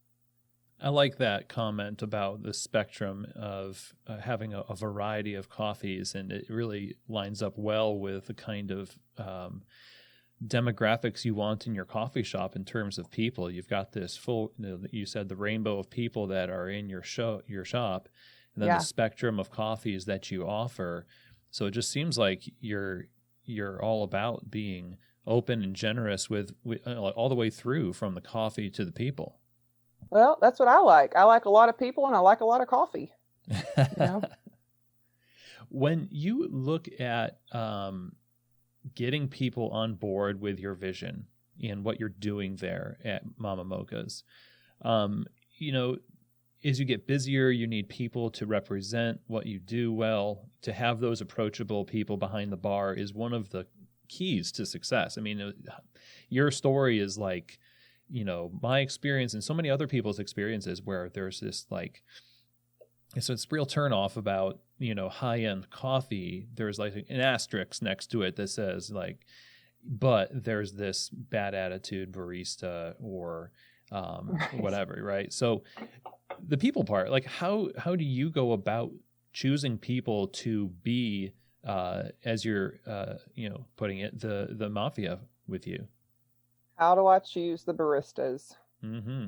[SPEAKER 1] I like that comment about the spectrum of having a variety of coffees, and it really lines up well with the kind of demographics you want in your coffee shop in terms of people. You've got this full, you said the rainbow of people that are in your shop, and then the spectrum of coffees that you offer. So it just seems like you're all about being open and generous with all the way through, from the coffee to the people.
[SPEAKER 2] Well, that's what I like. I like a lot of people, and I like a lot of coffee. You know?
[SPEAKER 1] When you look at getting people on board with your vision and what you're doing there at Mama Mocha's, you know, as you get busier, you need people to represent what you do well. To have those approachable people behind the bar is one of the keys to success. I mean, your story is like, you know, my experience and so many other people's experiences, where there's this like, so it's real turnoff about, you know, high-end coffee. There's like an asterisk next to it that says like, but there's this bad attitude barista or whatever, right? So the people part, like how do you go about choosing people to be, as you're, you know, putting it, the mafia with you?
[SPEAKER 2] How do I choose the baristas?
[SPEAKER 1] Mm-hmm.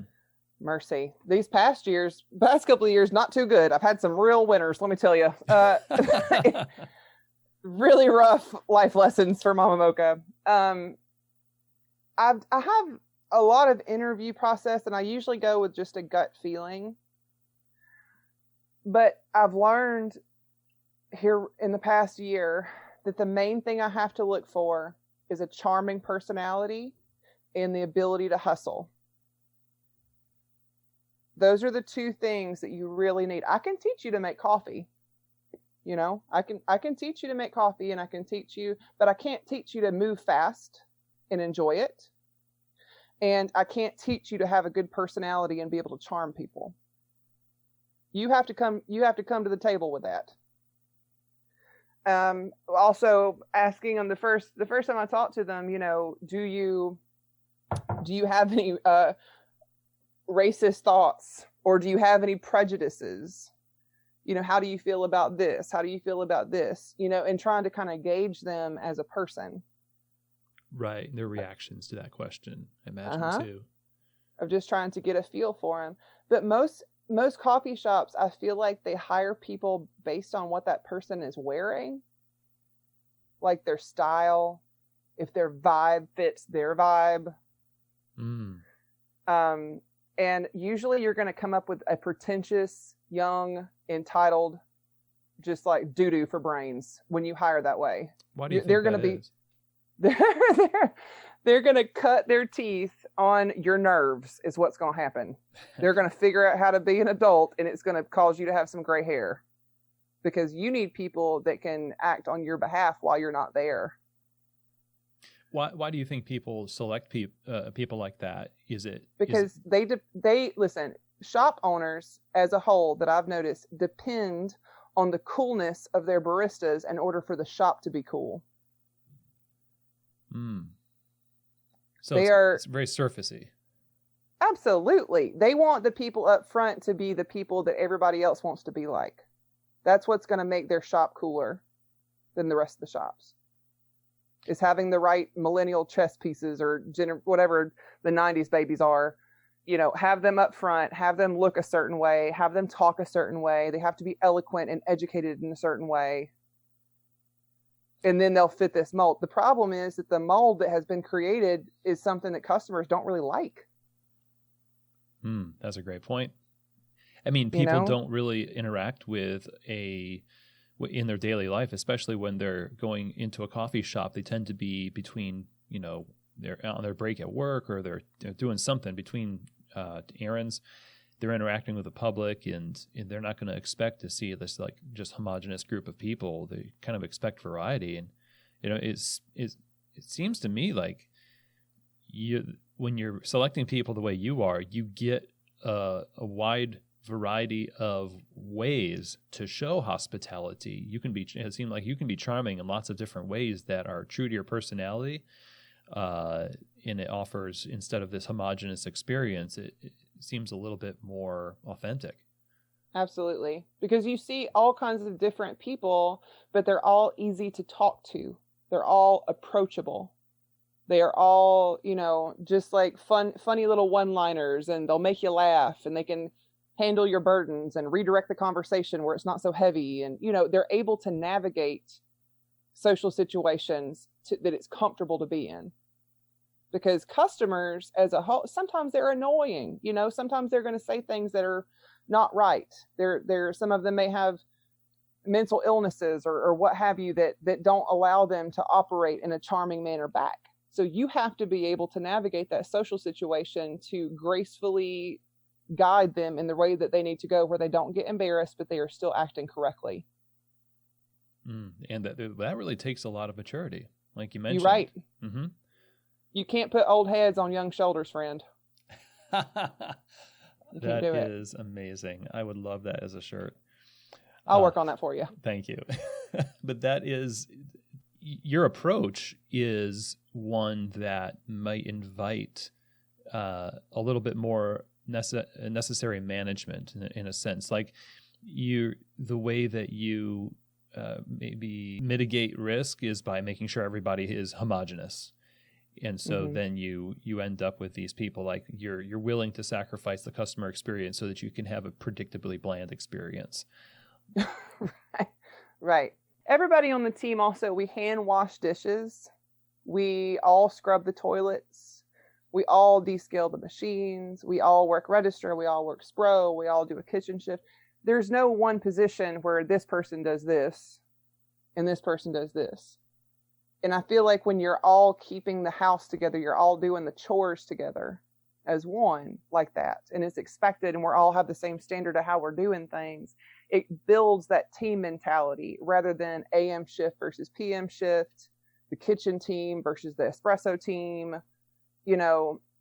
[SPEAKER 2] Mercy. These past couple of years, not too good. I've had some real winners, let me tell you. Really rough life lessons for Mama Mocha. I have a lot of interview process, and I usually go with just a gut feeling. But I've learned here in the past year that the main thing I have to look for is a charming personality and the ability to hustle. Those are the two things that you really need. I can teach you to make coffee. You know, I can teach you to make coffee, and I can teach you, but I can't teach you to move fast and enjoy it. And I can't teach you to have a good personality and be able to charm people. You have to come to the table with that. Also asking them the first time I talked to them, you know, do you have any racist thoughts, or do you have any prejudices? You know, how do you feel about this? How do you feel about this? You know, and trying to kind of gauge them as a person.
[SPEAKER 1] Right. Their reactions to that question, I imagine, too.
[SPEAKER 2] Of just trying to get a feel for them. But most coffee shops, I feel like they hire people based on what that person is wearing, like their style, if their vibe fits their vibe. And usually you're going to come up with a pretentious, young, entitled, just like doo-doo for brains when you hire that way.
[SPEAKER 1] Why do you think
[SPEAKER 2] they're going to be? They're going to cut their teeth on your nerves is what's going to happen. They're going to figure out how to be an adult, and it's going to cause you to have some gray hair, because you need people that can act on your behalf while you're not there.
[SPEAKER 1] Why do you think people select people like that?
[SPEAKER 2] Because they listen, shop owners as a whole that I've noticed depend on the coolness of their baristas in order for the shop to be cool.
[SPEAKER 1] So it's very surfacey.
[SPEAKER 2] Absolutely. They want the people up front to be the people that everybody else wants to be like. That's what's going to make their shop cooler than the rest of the shops. Is having the right millennial chess pieces, or whatever the 90s babies are, have them up front, have them look a certain way, have them talk a certain way. They have to be eloquent and educated in a certain way. And then they'll fit this mold. The problem is that the mold that has been created is something that customers don't really like.
[SPEAKER 1] That's a great point. I mean, people don't really interact with in their daily life, especially when they're going into a coffee shop. They tend to be between, they're on their break at work, or they're doing something between errands. They're interacting with the public, and they're not going to expect to see this like just homogenous group of people. They kind of expect variety, and it seems to me like when you're selecting people the way you are, you get a wide variety of ways to show hospitality. It seems like you can be charming in lots of different ways that are true to your personality. And it offers, instead of this homogenous experience, it seems a little bit more authentic.
[SPEAKER 2] Absolutely. Because you see all kinds of different people, but they're all easy to talk to. They're all approachable. They are all, just like funny little one-liners, and they'll make you laugh, and they can handle your burdens and redirect the conversation where it's not so heavy. And, they're able to navigate social situations that it's comfortable to be in. Because customers as a whole, sometimes they're annoying, sometimes they're going to say things that are not right. Some of them may have mental illnesses or what have you that don't allow them to operate in a charming manner back. So you have to be able to navigate that social situation to gracefully guide them in the way that they need to go, where they don't get embarrassed, but they are still acting correctly.
[SPEAKER 1] And that really takes a lot of maturity, like you mentioned.
[SPEAKER 2] You're right.
[SPEAKER 1] Mm-hmm.
[SPEAKER 2] You can't put old heads on young shoulders, friend.
[SPEAKER 1] That is amazing. I would love that as a shirt.
[SPEAKER 2] I'll work on that for you.
[SPEAKER 1] Thank you. But your approach is one that might invite a little bit more necessary management in a sense. Like the way that you maybe mitigate risk is by making sure everybody is homogenous. And so then you end up with these people, like you're willing to sacrifice the customer experience so that you can have a predictably bland experience.
[SPEAKER 2] Right. Everybody on the team also, we hand wash dishes. We all scrub the toilets. We all descale the machines. We all work register. We all work Spro. We all do a kitchen shift. There's no one position where this person does this and this person does this. And I feel like when you're all keeping the house together, you're all doing the chores together as one like that. And it's expected, and we're all have the same standard of how we're doing things. It builds that team mentality rather than AM shift versus PM shift, the kitchen team versus the espresso team.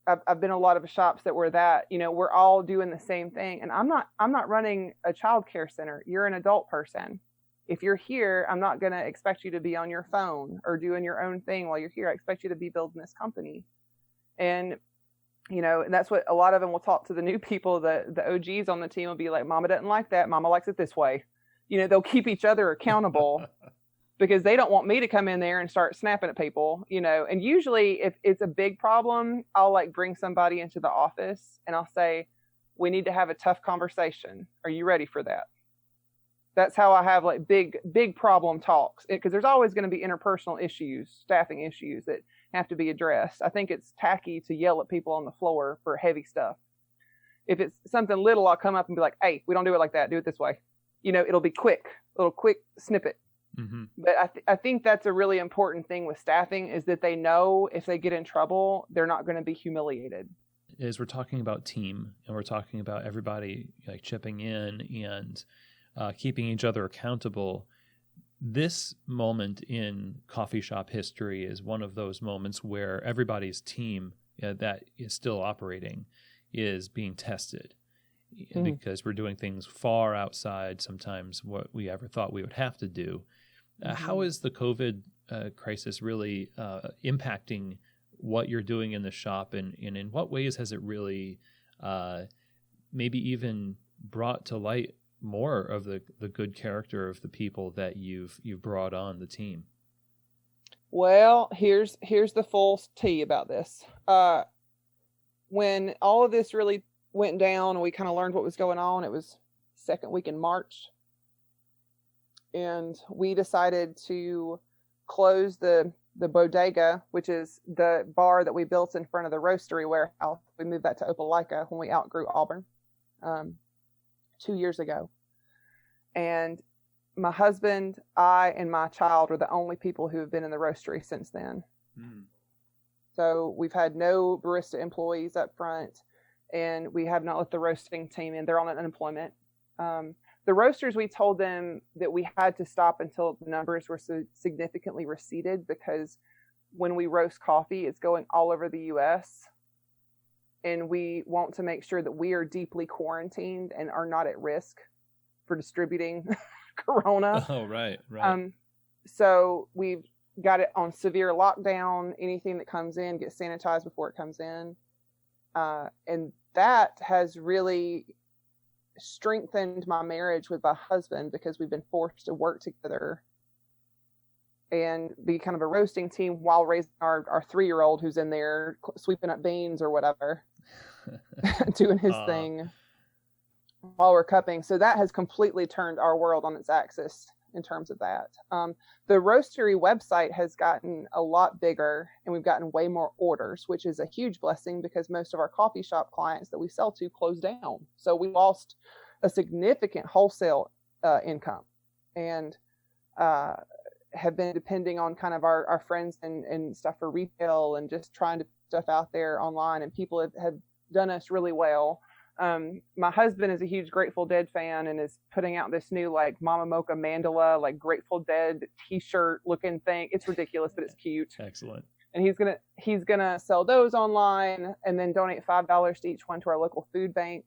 [SPEAKER 2] I've been in a lot of shops that were that, we're all doing the same thing. And I'm not running a child care center. You're an adult person. If you're here, I'm not going to expect you to be on your phone or doing your own thing while you're here. I expect you to be building this company. And, and that's what a lot of them will talk to the new people. The OGs on the team will be like, Mama doesn't like that. Mama likes it this way. They'll keep each other accountable because they don't want me to come in there and start snapping at people, and usually if it's a big problem, I'll bring somebody into the office and I'll say, we need to have a tough conversation. Are you ready for that? That's how I have big problem talks, because there's always going to be interpersonal issues, staffing issues that have to be addressed. I think it's tacky to yell at people on the floor for heavy stuff. If it's something little, I'll come up and be like, hey, we don't do it like that. Do it this way. It'll be a little quick snippet. Mm-hmm. But I think that's a really important thing with staffing, is that they know if they get in trouble, they're not going to be humiliated.
[SPEAKER 1] As we're talking about team, and we're talking about everybody chipping in and keeping each other accountable, this moment in coffee shop history is one of those moments where everybody's team that is still operating is being tested, because we're doing things far outside sometimes what we ever thought we would have to do. How is the COVID crisis really impacting what you're doing in the shop, and in what ways has it really maybe even brought to light more of the good character of the people that you've brought on the team?
[SPEAKER 2] Well, here's the full tea about this. when all of this really went down and we kind of learned what was going on, it was second week in March. And we decided to close the bodega, which is the bar that we built in front of the roastery warehouse. We moved that to Opelika when we outgrew Auburn 2 years ago. And my husband, I, and my child are the only people who have been in the roastery since then. Mm. So we've had no barista employees up front, and we have not let the roasting team in. They're on unemployment. The roasters, we told them that we had to stop until the numbers were so significantly receded, because when we roast coffee, it's going all over the U.S. And we want to make sure that we are deeply quarantined and are not at risk for distributing Corona.
[SPEAKER 1] Oh, right.
[SPEAKER 2] So we've got it on severe lockdown. Anything that comes in gets sanitized before it comes in. And that has really strengthened my marriage with my husband, because we've been forced to work together and be kind of a roasting team while raising our 3-year-old who's in there sweeping up beans or whatever, doing his thing while we're cupping. So that has completely turned our world on its axis in terms of that. The roastery website has gotten a lot bigger, and we've gotten way more orders, which is a huge blessing, because most of our coffee shop clients that we sell to closed down. So we lost a significant wholesale income, and have been depending on kind of our friends and stuff for retail, and just trying to put stuff out there online, and people have done us really well. My husband is a huge Grateful Dead fan and is putting out this new like Mama Mocha mandala, like Grateful Dead t-shirt looking thing. It's ridiculous, but it's cute.
[SPEAKER 1] Excellent.
[SPEAKER 2] And he's gonna sell those online and then donate $5 to each one to our local food bank.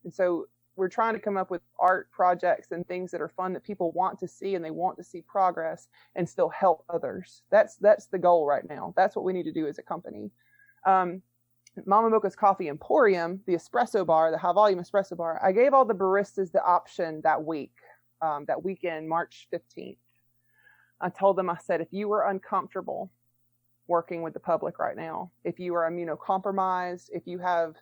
[SPEAKER 2] And so we're trying to come up with art projects and things that are fun that people want to see, and they want to see progress and still help others. That's the goal right now. That's what we need to do as a company. Mama Mocha's Coffee Emporium, the espresso bar, the high volume espresso bar, I gave all the baristas the option that weekend, March 15th. I told them, I said, if you are uncomfortable working with the public right now, if you are immunocompromised, if you have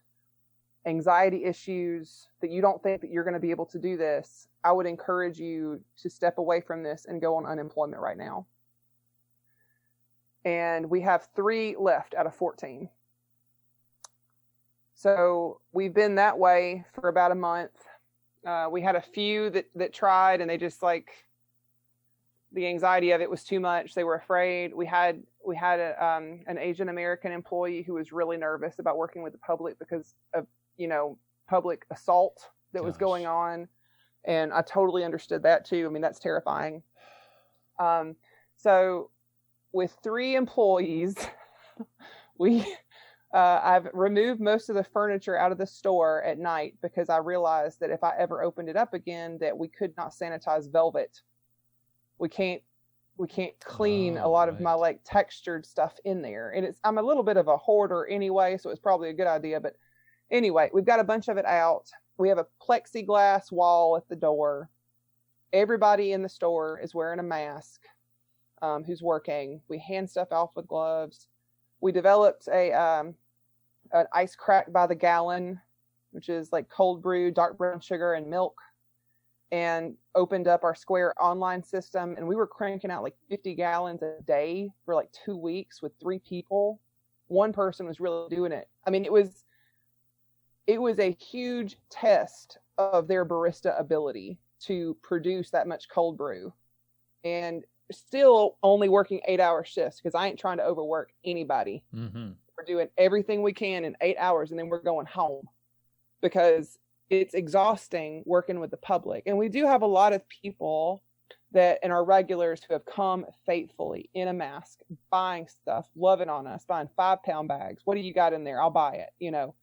[SPEAKER 2] anxiety issues, that you don't think that you're going to be able to do this, I would encourage you to step away from this and go on unemployment right now. And we have 3 left out of 14. So we've been that way for about a month. We had a few that tried, and they just the anxiety of it was too much. They were afraid. We had an Asian American employee who was really nervous about working with the public because of, public assault that was going on. And I totally understood that too. I mean, that's terrifying. So with 3 employees, I've removed most of the furniture out of the store at night, because I realized that if I ever opened it up again, that we could not sanitize velvet. We can't clean a lot of my textured stuff in there. And I'm a little bit of a hoarder anyway, so it's probably a good idea. But anyway, we've got a bunch of it out. We have a plexiglass wall at the door. Everybody in the store is wearing a mask who's working. We hand stuff off with gloves. We developed an ice crack by the gallon, which is like cold brew, dark brown sugar, and milk, and opened up our Square online system. And we were cranking out 50 gallons a day for 2 weeks with 3 people. One person was really doing it. I mean, it was a huge test of their barista ability to produce that much cold brew, and still only working 8-hour shifts, because I ain't trying to overwork anybody. Mm-hmm. We're doing everything we can in 8 hours, and then we're going home, because it's exhausting working with the public. And we do have a lot of people and our regulars who have come faithfully in a mask, buying stuff, loving on us, buying 5-pound bags. What do you got in there? I'll buy it,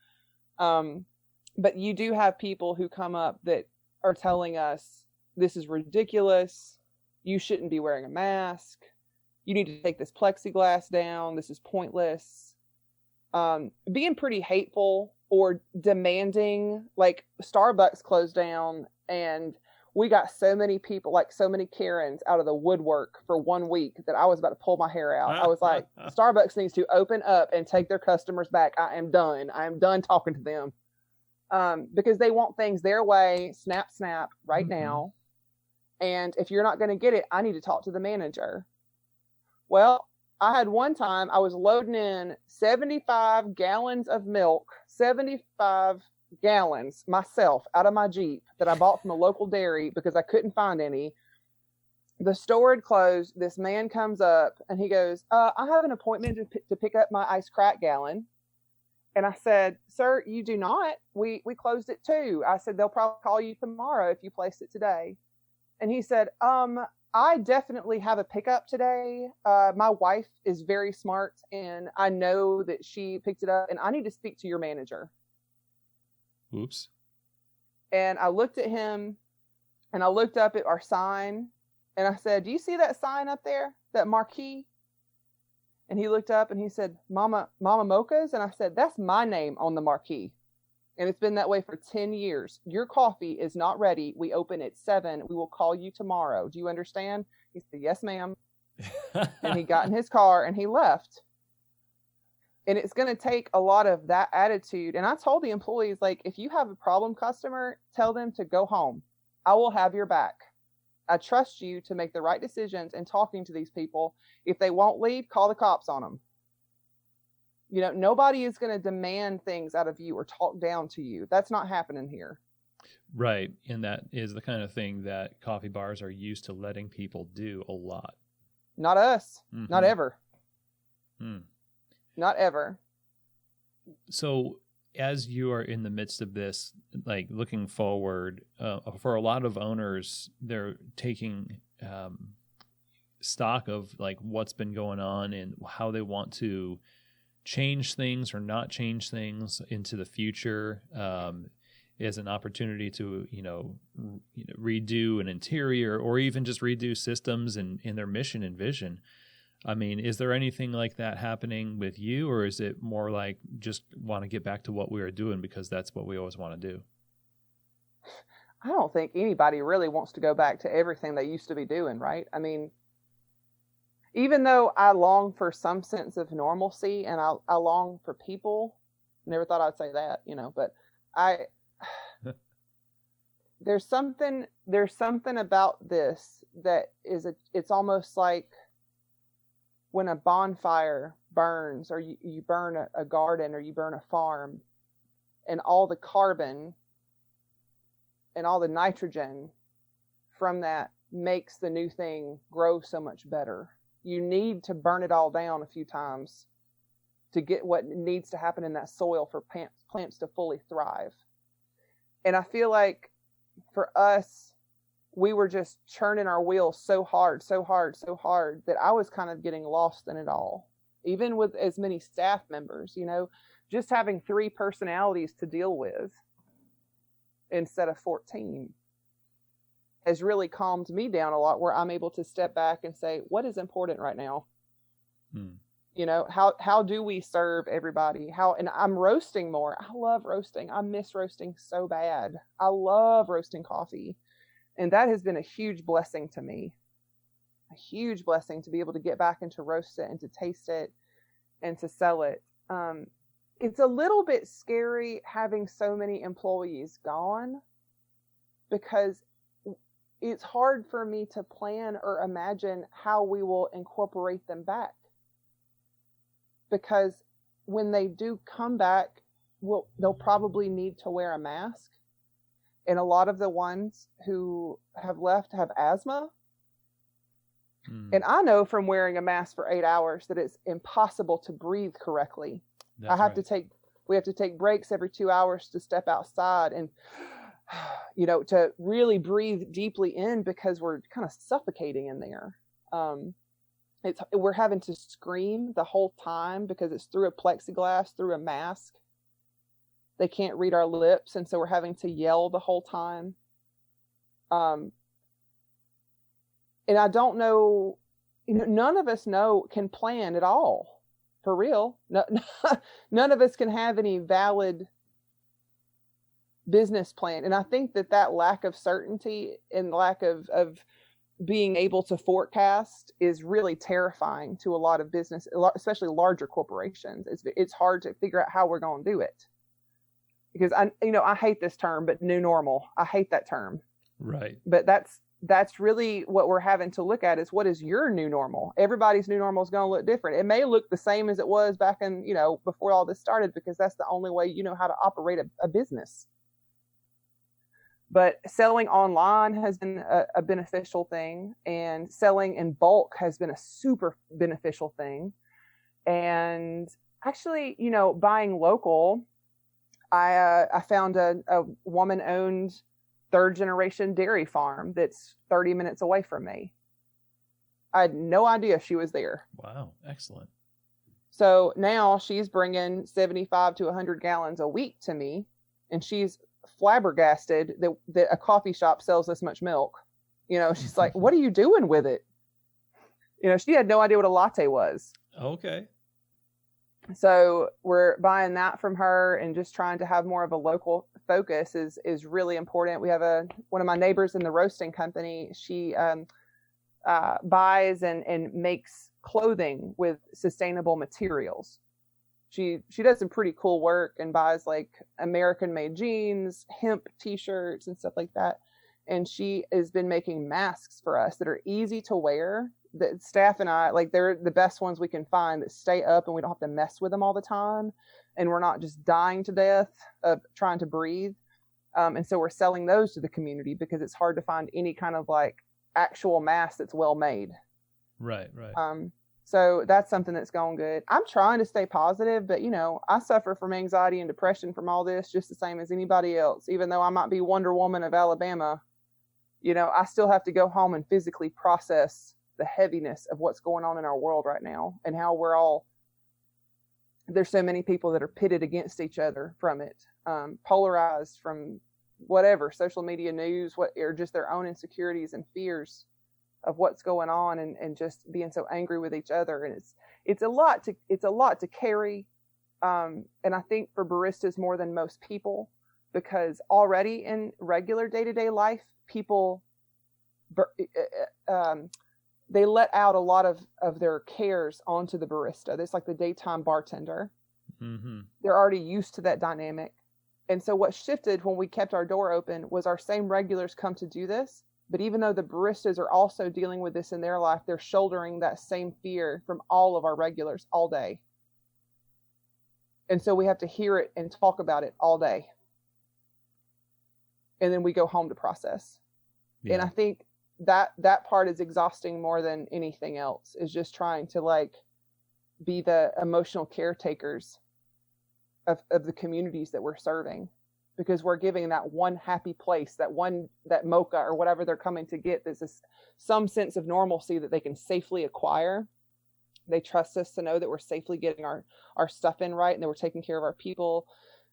[SPEAKER 2] But you do have people who come up that are telling us, this is ridiculous. You shouldn't be wearing a mask. You need to take this plexiglass down. This is pointless. Being pretty hateful or demanding, Starbucks closed down, and We got so many people, like so many Karens out of the woodwork for 1 week that I was about to pull my hair out. I was like, Starbucks needs to open up and take their customers back. I am done. I am done talking to them. Because they want things their way, snap, snap, right now. And if you're not going to get it, I need to talk to the manager. Well, I had one time I was loading in 75 gallons of milk, 75 gallons myself out of my Jeep that I bought from a local dairy because I couldn't find any. The store had closed. This man comes up and he goes, I have an appointment to pick up my iced crack gallon. And I said, sir, you do not. We closed at 2. I said, they'll probably call you tomorrow if you place it today. And he said, I definitely have a pickup today. My wife is very smart and I know that she picked it up and I need to speak to your manager.
[SPEAKER 1] Oops.
[SPEAKER 2] And I looked at him and I looked up at our sign and I said, do you see that sign up there? That marquee? And he looked up and he said, Mama Mocha's? And I said, that's my name on the marquee. And it's been that way for 10 years. Your coffee is not ready. We open at 7. We will call you tomorrow. Do you understand? He said, yes, ma'am. And he got in his car and he left. And it's going to take a lot of that attitude. And I told the employees, like, if you have a problem customer, tell them to go home. I will have your back. I trust you to make the right decisions in talking to these people. If they won't leave, call the cops on them. You know, nobody is going to demand things out of you or talk down to you. That's not happening here.
[SPEAKER 1] Right. And that is the kind of thing that coffee bars are used to letting people do a lot.
[SPEAKER 2] Not us. Not ever. Not ever.
[SPEAKER 1] So as you are in the midst of this, like looking forward, for a lot of owners, they're taking stock of like what's been going on and how they want to change things or not change things into the future, as an opportunity to, redo an interior or even just redo systems and their mission and vision. I mean, is there anything like that happening with you, or is it more like just want to get back to what we were doing because that's what we always want to do?
[SPEAKER 2] I don't think anybody really wants to go back to everything they used to be doing, right? I mean, even though I long for some sense of normalcy and I long for people, never thought I'd say that, but there's something about this that it's almost like when a bonfire burns or you burn a garden or you burn a farm, and all the carbon and all the nitrogen from that makes the new thing grow so much better. You need to burn it all down a few times to get what needs to happen in that soil for plants to fully thrive. And I feel like for us, we were just churning our wheels so hard that I was kind of getting lost in it all. Even with as many staff members, just having 3 personalities to deal with instead of 14 has really calmed me down a lot, where I'm able to step back and say, what is important right now? How do we serve everybody? And I'm roasting more. I love roasting. I miss roasting so bad. I love roasting coffee. And that has been a huge blessing to me. A huge blessing to be able to get back and to roast it and to taste it and to sell it. It's a little bit scary having so many employees gone, because it's hard for me to plan or imagine how we will incorporate them back. Because when they do come back, they'll probably need to wear a mask. And a lot of the ones who have left have asthma. And I know from wearing a mask for 8 hours that it's impossible to breathe correctly. We have to take breaks every 2 hours to step outside and, to really breathe deeply in, because we're kind of suffocating in there. We're having to scream the whole time because it's through a plexiglass, through a mask. They can't read our lips, and so we're having to yell the whole time. And I don't know, none of us can plan at all, for real. No, none of us can have any valid business plan. And I think that lack of certainty and lack of being able to forecast is really terrifying to a lot of business, especially larger corporations. It's hard to figure out how we're going to do it, because I hate this term, but new normal, I hate that term.
[SPEAKER 1] Right.
[SPEAKER 2] But that's really what we're having to look at, is what is your new normal? Everybody's new normal is going to look different. It may look the same as it was back in, before all this started, because that's the only way you know how to operate a business. But selling online has been a beneficial thing, and selling in bulk has been a super beneficial thing. And actually, buying local, I found a woman-owned third-generation dairy farm that's 30 minutes away from me. I had no idea she was there.
[SPEAKER 1] Wow, excellent.
[SPEAKER 2] So now she's bringing 75 to 100 gallons a week to me, and she's flabbergasted that a coffee shop sells this much milk. She's like, what are you doing with it? She had no idea what a latte was.
[SPEAKER 1] Okay.
[SPEAKER 2] So we're buying that from her, and just trying to have more of a local focus is really important. We have one of my neighbors in the roasting company. She buys and makes clothing with sustainable materials. She does some pretty cool work and buys like American made jeans, hemp t-shirts and stuff like that. And she has been making masks for us that are easy to wear. The staff and I, like, they're the best ones we can find that stay up and we don't have to mess with them all the time. And we're not just dying to death of trying to breathe. And so we're selling those to the community, because it's hard to find any kind of like actual mask that's well made.
[SPEAKER 1] Right.
[SPEAKER 2] So that's something that's going good. I'm trying to stay positive, but I suffer from anxiety and depression from all this just the same as anybody else. Even though I might be Wonder Woman of Alabama, I still have to go home and physically process the heaviness of what's going on in our world right now, and how there's so many people that are pitted against each other from it, polarized from whatever, social media news, or just their own insecurities and fears of what's going on, and just being so angry with each other. And it's a lot to carry. And I think for baristas more than most people, because already in regular day-to-day life, people, they let out a lot of their cares onto the barista. It's like the daytime bartender.
[SPEAKER 1] Mm-hmm.
[SPEAKER 2] They're already used to that dynamic. And so what shifted when we kept our door open was our same regulars come to do this. But even though the baristas are also dealing with this in their life, they're shouldering that same fear from all of our regulars all day. And so we have to hear it and talk about it all day. And then we go home to process. Yeah. And I think that part is exhausting more than anything else, is just trying to like be the emotional caretakers of the communities that we're serving, because we're giving that one happy place, that mocha or whatever they're coming to get, there's some sense of normalcy that they can safely acquire. They trust us to know that we're safely getting our stuff in right, and that we're taking care of our people,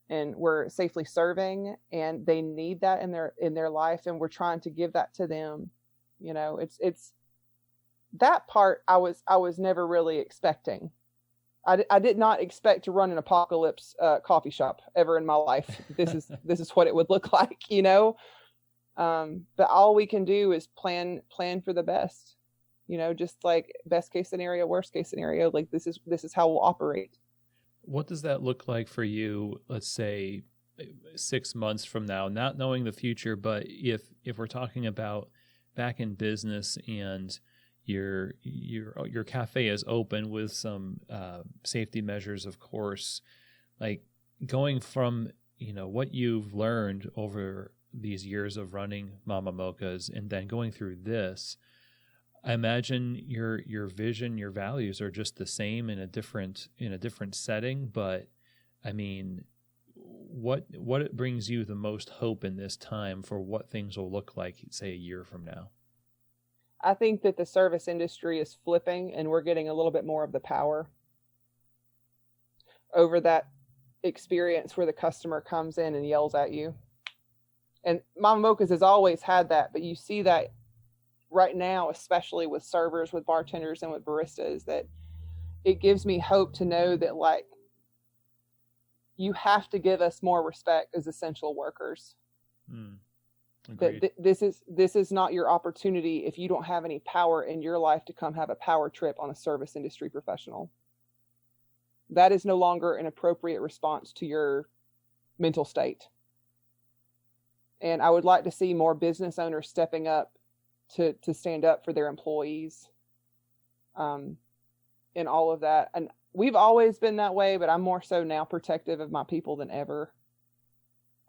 [SPEAKER 2] and we're safely serving, and they need that in their life, and we're trying to give that to them. It's that part I was never really expecting. I did not expect to run an apocalypse coffee shop ever in my life. This is what it would look like, but all we can do is plan for the best, just like best case scenario, worst case scenario, like this is how we'll operate.
[SPEAKER 1] What does that look like for you, let's say 6 months from now, not knowing the future, but if we're talking about back in business and your cafe is open with some safety measures, of course, like going from what you've learned over these years of running Mama Mochas, and then going through this, I imagine your vision, your values are just the same in a different setting. But I mean, what brings you the most hope in this time for what things will look like, say, a year from now?
[SPEAKER 2] I think that the service industry is flipping, and we're getting a little bit more of the power over that experience where the customer comes in and yells at you. And Mama Mocha's has always had that, but you see that right now, especially with servers, with bartenders, and with baristas, that it gives me hope to know that, like, you have to give us more respect as essential workers.
[SPEAKER 1] Agreed.
[SPEAKER 2] This is not your opportunity if you don't have any power in your life to come have a power trip on a service industry professional. That is no longer an appropriate response to your mental state. And I would like to see more business owners stepping up to stand up for their employees, and all of that. And we've always been that way, but I'm more so now protective of my people than ever.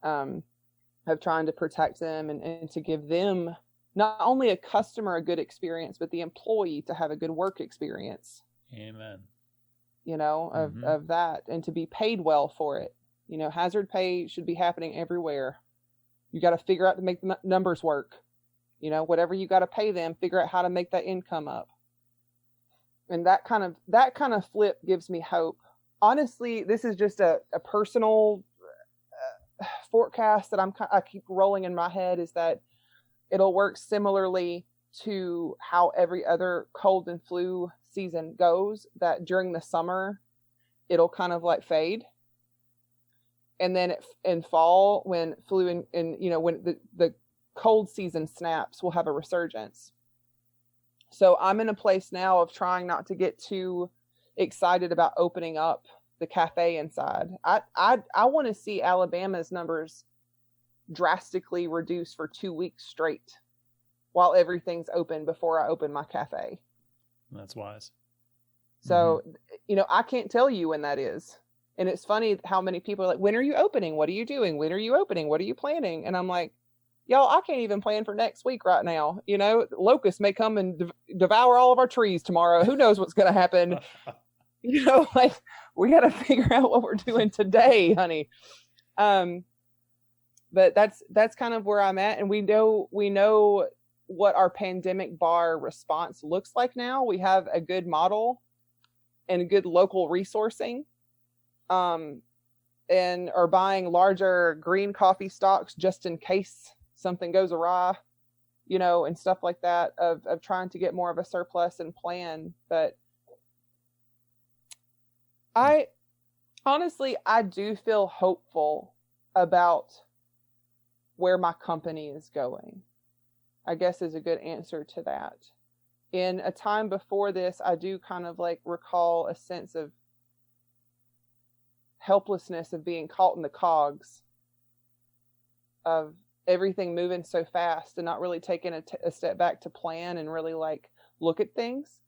[SPEAKER 2] Of trying to protect them and to give them not only a customer a good experience, but the employee to have a good work experience.
[SPEAKER 1] Amen.
[SPEAKER 2] Of that, and to be paid well for it. Hazard pay should be happening everywhere. You got to figure out to make the numbers work. Whatever you got to pay them, figure out how to make that income up. And that kind of flip gives me hope. Honestly, this is just a personal forecast that I keep rolling in my head, is that it'll work similarly to how every other cold and flu season goes, that during the summer it'll kind of like fade, and then in fall, when flu and when the cold season snaps, we'll have a resurgence. So I'm in a place now of trying not to get too excited about opening up the cafe inside. I want to see Alabama's numbers drastically reduced for 2 weeks straight while everything's open before I open my cafe.
[SPEAKER 1] That's wise.
[SPEAKER 2] So, I can't tell you when that is. And it's funny how many people are like, when are you opening? What are you doing? When are you opening? What are you planning? And I'm like, y'all, I can't even plan for next week right now. Locusts may come and devour all of our trees tomorrow. Who knows what's going to happen? We got to figure out what we're doing today, honey. But that's kind of where I'm at. And we know what our pandemic bar response looks like now. We have a good model and good local resourcing, and are buying larger green coffee stocks just in case something goes awry, and stuff like that, of trying to get more of a surplus and plan. But I do feel hopeful about where my company is going, I guess, is a good answer to that. In a time before this, I do kind of recall a sense of helplessness of being caught in the cogs of everything moving so fast and not really taking a step back to plan and really look at things.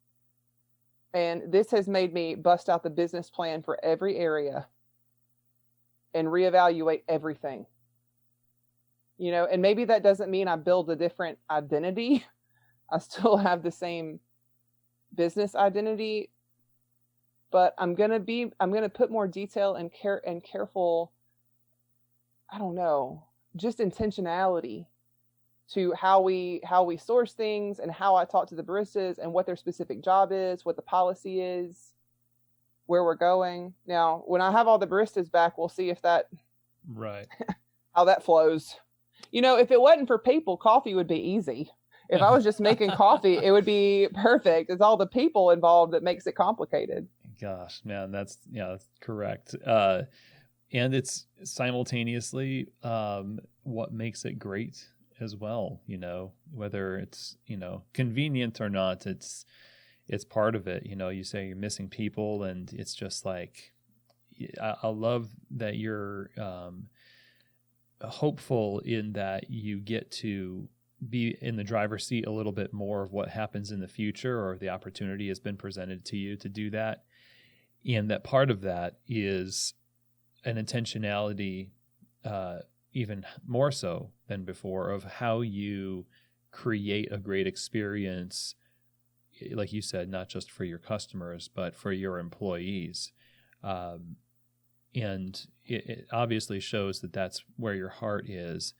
[SPEAKER 2] And this has made me bust out the business plan for every area and reevaluate everything. And maybe that doesn't mean I build a different identity. I still have the same business identity, but I'm going to put more detail and careful, I don't know, just intentionality to how we source things and how I talk to the baristas and what their specific job is, what the policy is, where we're going. Now, when I have all the baristas back, we'll see if that,
[SPEAKER 1] right,
[SPEAKER 2] how that flows. If it wasn't for people, coffee would be easy. If I was just making coffee, it would be perfect. It's all the people involved that makes it complicated.
[SPEAKER 1] Gosh, man, that's correct. And it's simultaneously what makes it great as well. Whether it's convenient or not, it's part of it. You say you're missing people, and it's just like, I love that you're hopeful in that you get to be in the driver's seat a little bit more of what happens in the future, or the opportunity has been presented to you to do that. And that part of that is an intentionality, even more so than before, of how you create a great experience, like you said, not just for your customers, but for your employees. And it obviously shows that that's where your heart is.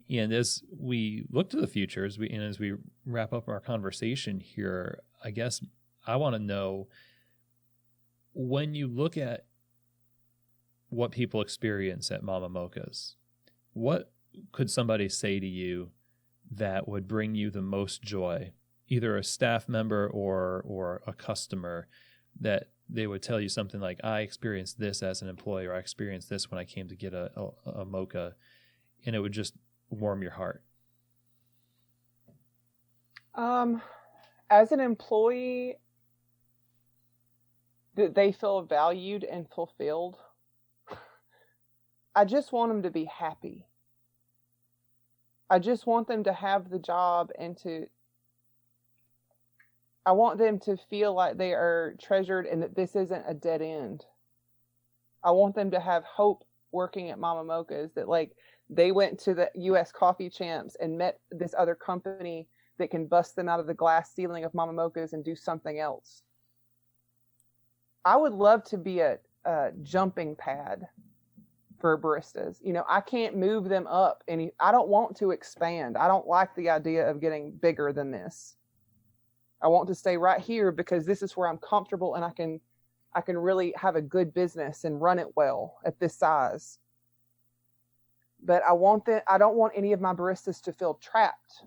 [SPEAKER 1] And as we look to the future, as we wrap up our conversation here, I guess I want to know, when you look at what people experience at Mama Mocha's, what could somebody say to you that would bring you the most joy, either a staff member or a customer, that they would tell you something like, I experienced this as an employee, or I experienced this when I came to get a mocha, and it would just warm your heart?
[SPEAKER 2] As an employee, that they feel valued and fulfilled. I just want them to be happy. I just want them to have the job and I want them to feel like they are treasured and that this isn't a dead end. I want them to have hope working at Mama Mocha's, that like they went to the US Coffee Champs and met this other company that can bust them out of the glass ceiling of Mama Mocha's and do something else. I would love to be a jumping pad for baristas. You know, I can't move them up I don't want to expand. I don't like the idea of getting bigger than this. I want to stay right here because this is where I'm comfortable and I can really have a good business and run it well at this size. But I don't want any of my baristas to feel trapped.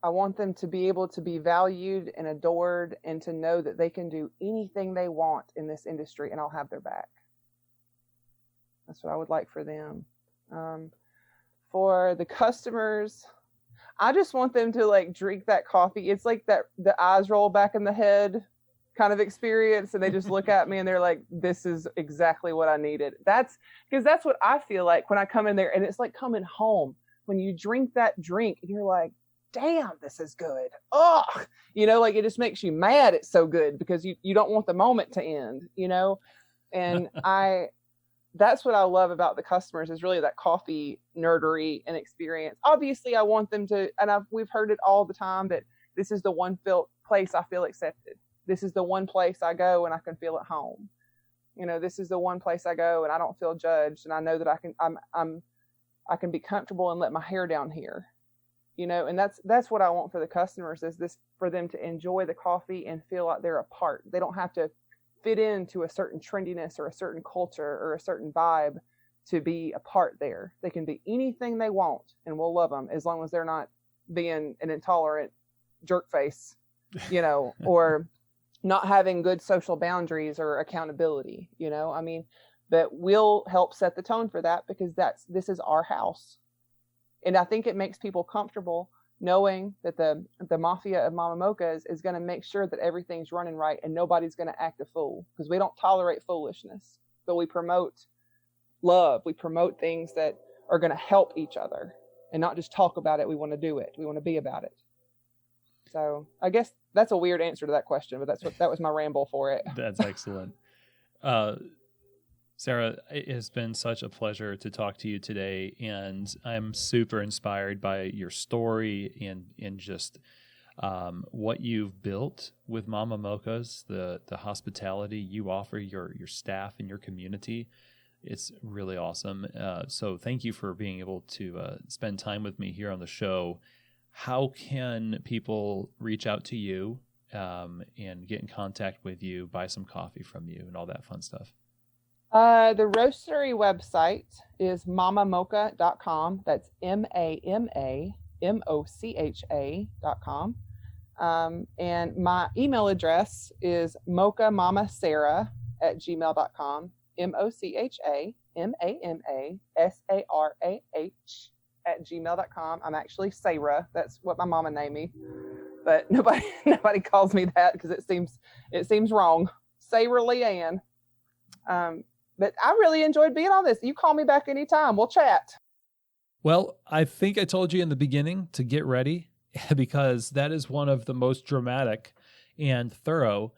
[SPEAKER 2] I want them to be able to be valued and adored and to know that they can do anything they want in this industry and I'll have their back. That's what I would like for them. For the customers, I just want them to like drink that coffee. It's like that the eyes roll back in the head kind of experience, and they just look at me and they're like, this is exactly what I needed. That's because that's what I feel like when I come in there, and it's like coming home when you drink that drink and you're like, damn, this is good. Oh, you know, like it just makes you mad. It's so good because you don't want the moment to end, you know? And that's what I love about the customers, is really that coffee nerdery and experience. Obviously I want them to, and we've heard it all the time, that this is the one place I feel accepted. This is the one place I go and I can feel at home. You know, this is the one place I go and I don't feel judged. And I know that I can be comfortable and let my hair down here. You know, and that's what I want for the customers, is this, for them to enjoy the coffee and feel like they're a part. They don't have to fit into a certain trendiness or a certain culture or a certain vibe to be a part there. They can be anything they want and we'll love them, as long as they're not being an intolerant jerk face, you know, or not having good social boundaries or accountability, you know. I mean, but we'll help set the tone for that, because this is our house. And I think it makes people comfortable knowing that the mafia of Mama Mocha's is going to make sure that everything's running right and nobody's going to act a fool, because we don't tolerate foolishness, but we promote love. We promote things that are going to help each other and not just talk about it. We want to do it. We want to be about it. So I guess that's a weird answer to that question, but that was my ramble for it.
[SPEAKER 1] That's excellent. Sarah, it has been such a pleasure to talk to you today, and I'm super inspired by your story and just what you've built with Mama Mocha's, the hospitality you offer your staff and your community. It's really awesome. So thank you for being able to spend time with me here on the show. How can people reach out to you and get in contact with you, buy some coffee from you, and all that fun stuff?
[SPEAKER 2] The roastery website is mamamocha.com. That's MAMAMOCHA.com. And my email address is mochamamasarah@gmail.com. MOCHAMAMASARAH@gmail.com. I'm actually Sarah. That's what my mama named me, but nobody calls me that because it seems wrong. Sarah Leanne. But I really enjoyed being on this. You call me back anytime. We'll chat.
[SPEAKER 1] Well, I think I told you in the beginning to get ready, because that is one of the most dramatic and thorough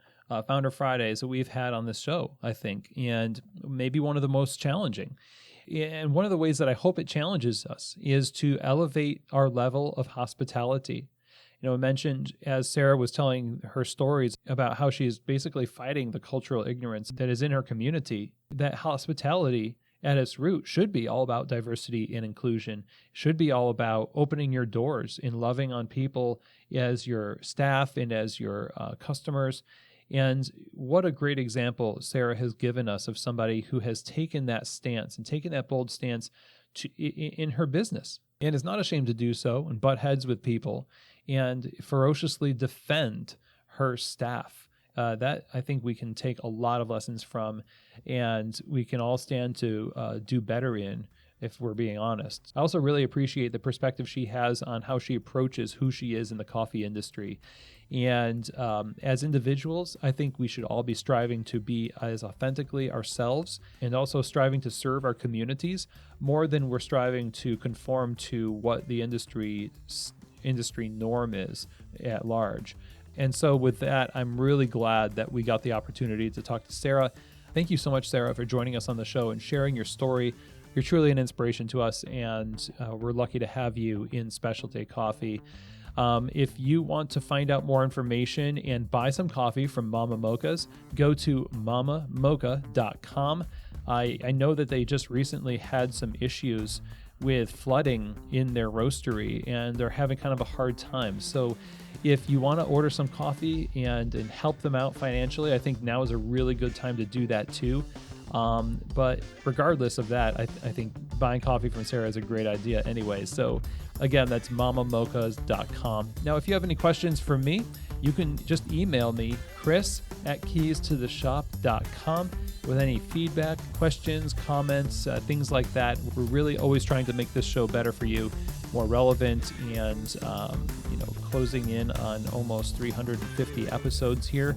[SPEAKER 1] Founder Fridays that we've had on this show, I think, and maybe one of the most challenging. And one of the ways that I hope it challenges us is to elevate our level of hospitality. You know, I mentioned, as Sarah was telling her stories about how she's basically fighting the cultural ignorance that is in her community, that hospitality at its root should be all about diversity and inclusion, should be all about opening your doors and loving on people as your staff and as your customers. And what a great example Sarah has given us of somebody who has taken that stance and taken that bold stance in her business, and is not ashamed to do so and butt heads with people and ferociously defend her staff that I think we can take a lot of lessons from, and we can all stand to do better in, if we're being honest. I also really appreciate the perspective she has on how she approaches who she is in the coffee industry. And as individuals, I think we should all be striving to be as authentically ourselves, and also striving to serve our communities more than we're striving to conform to what the industry norm is at large. And so with that, I'm really glad that we got the opportunity to talk to Sarah. Thank you so much, Sarah, for joining us on the show and sharing your story. You're truly an inspiration to us, and we're lucky to have you in Specialty Coffee. If you want to find out more information and buy some coffee from Mama Mocha's, go to mamamocha.com. I know that they just recently had some issues with flooding in their roastery, and they're having kind of a hard time. So if you want to order some coffee and help them out financially, I think now is a really good time to do that too. But regardless of that, I think buying coffee from Sarah is a great idea anyway. So again, that's mamamochas.com. Now, if you have any questions for me, you can just email me, chris@keystotheshop.com, with any feedback, questions, comments, things like that. We're really always trying to make this show better for you, more relevant, and closing in on almost 350 episodes here.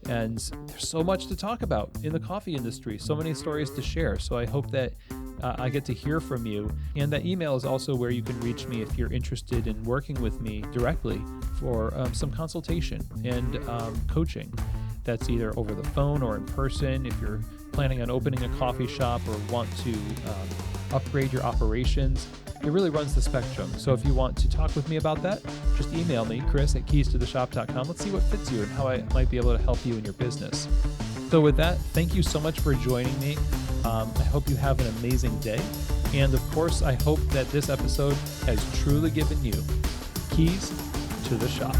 [SPEAKER 1] And there's so much to talk about in the coffee industry, so many stories to share. So I hope that I get to hear from you. And that email is also where you can reach me if you're interested in working with me directly for some consultation and coaching. That's either over the phone or in person. If you're planning on opening a coffee shop or want to upgrade your operations, it really runs the spectrum. So if you want to talk with me about that, just email me, chris@keystotheshop.com. Let's see what fits you and how I might be able to help you in your business. So with that, thank you so much for joining me. I hope you have an amazing day. And of course, I hope that this episode has truly given you keys to the shop.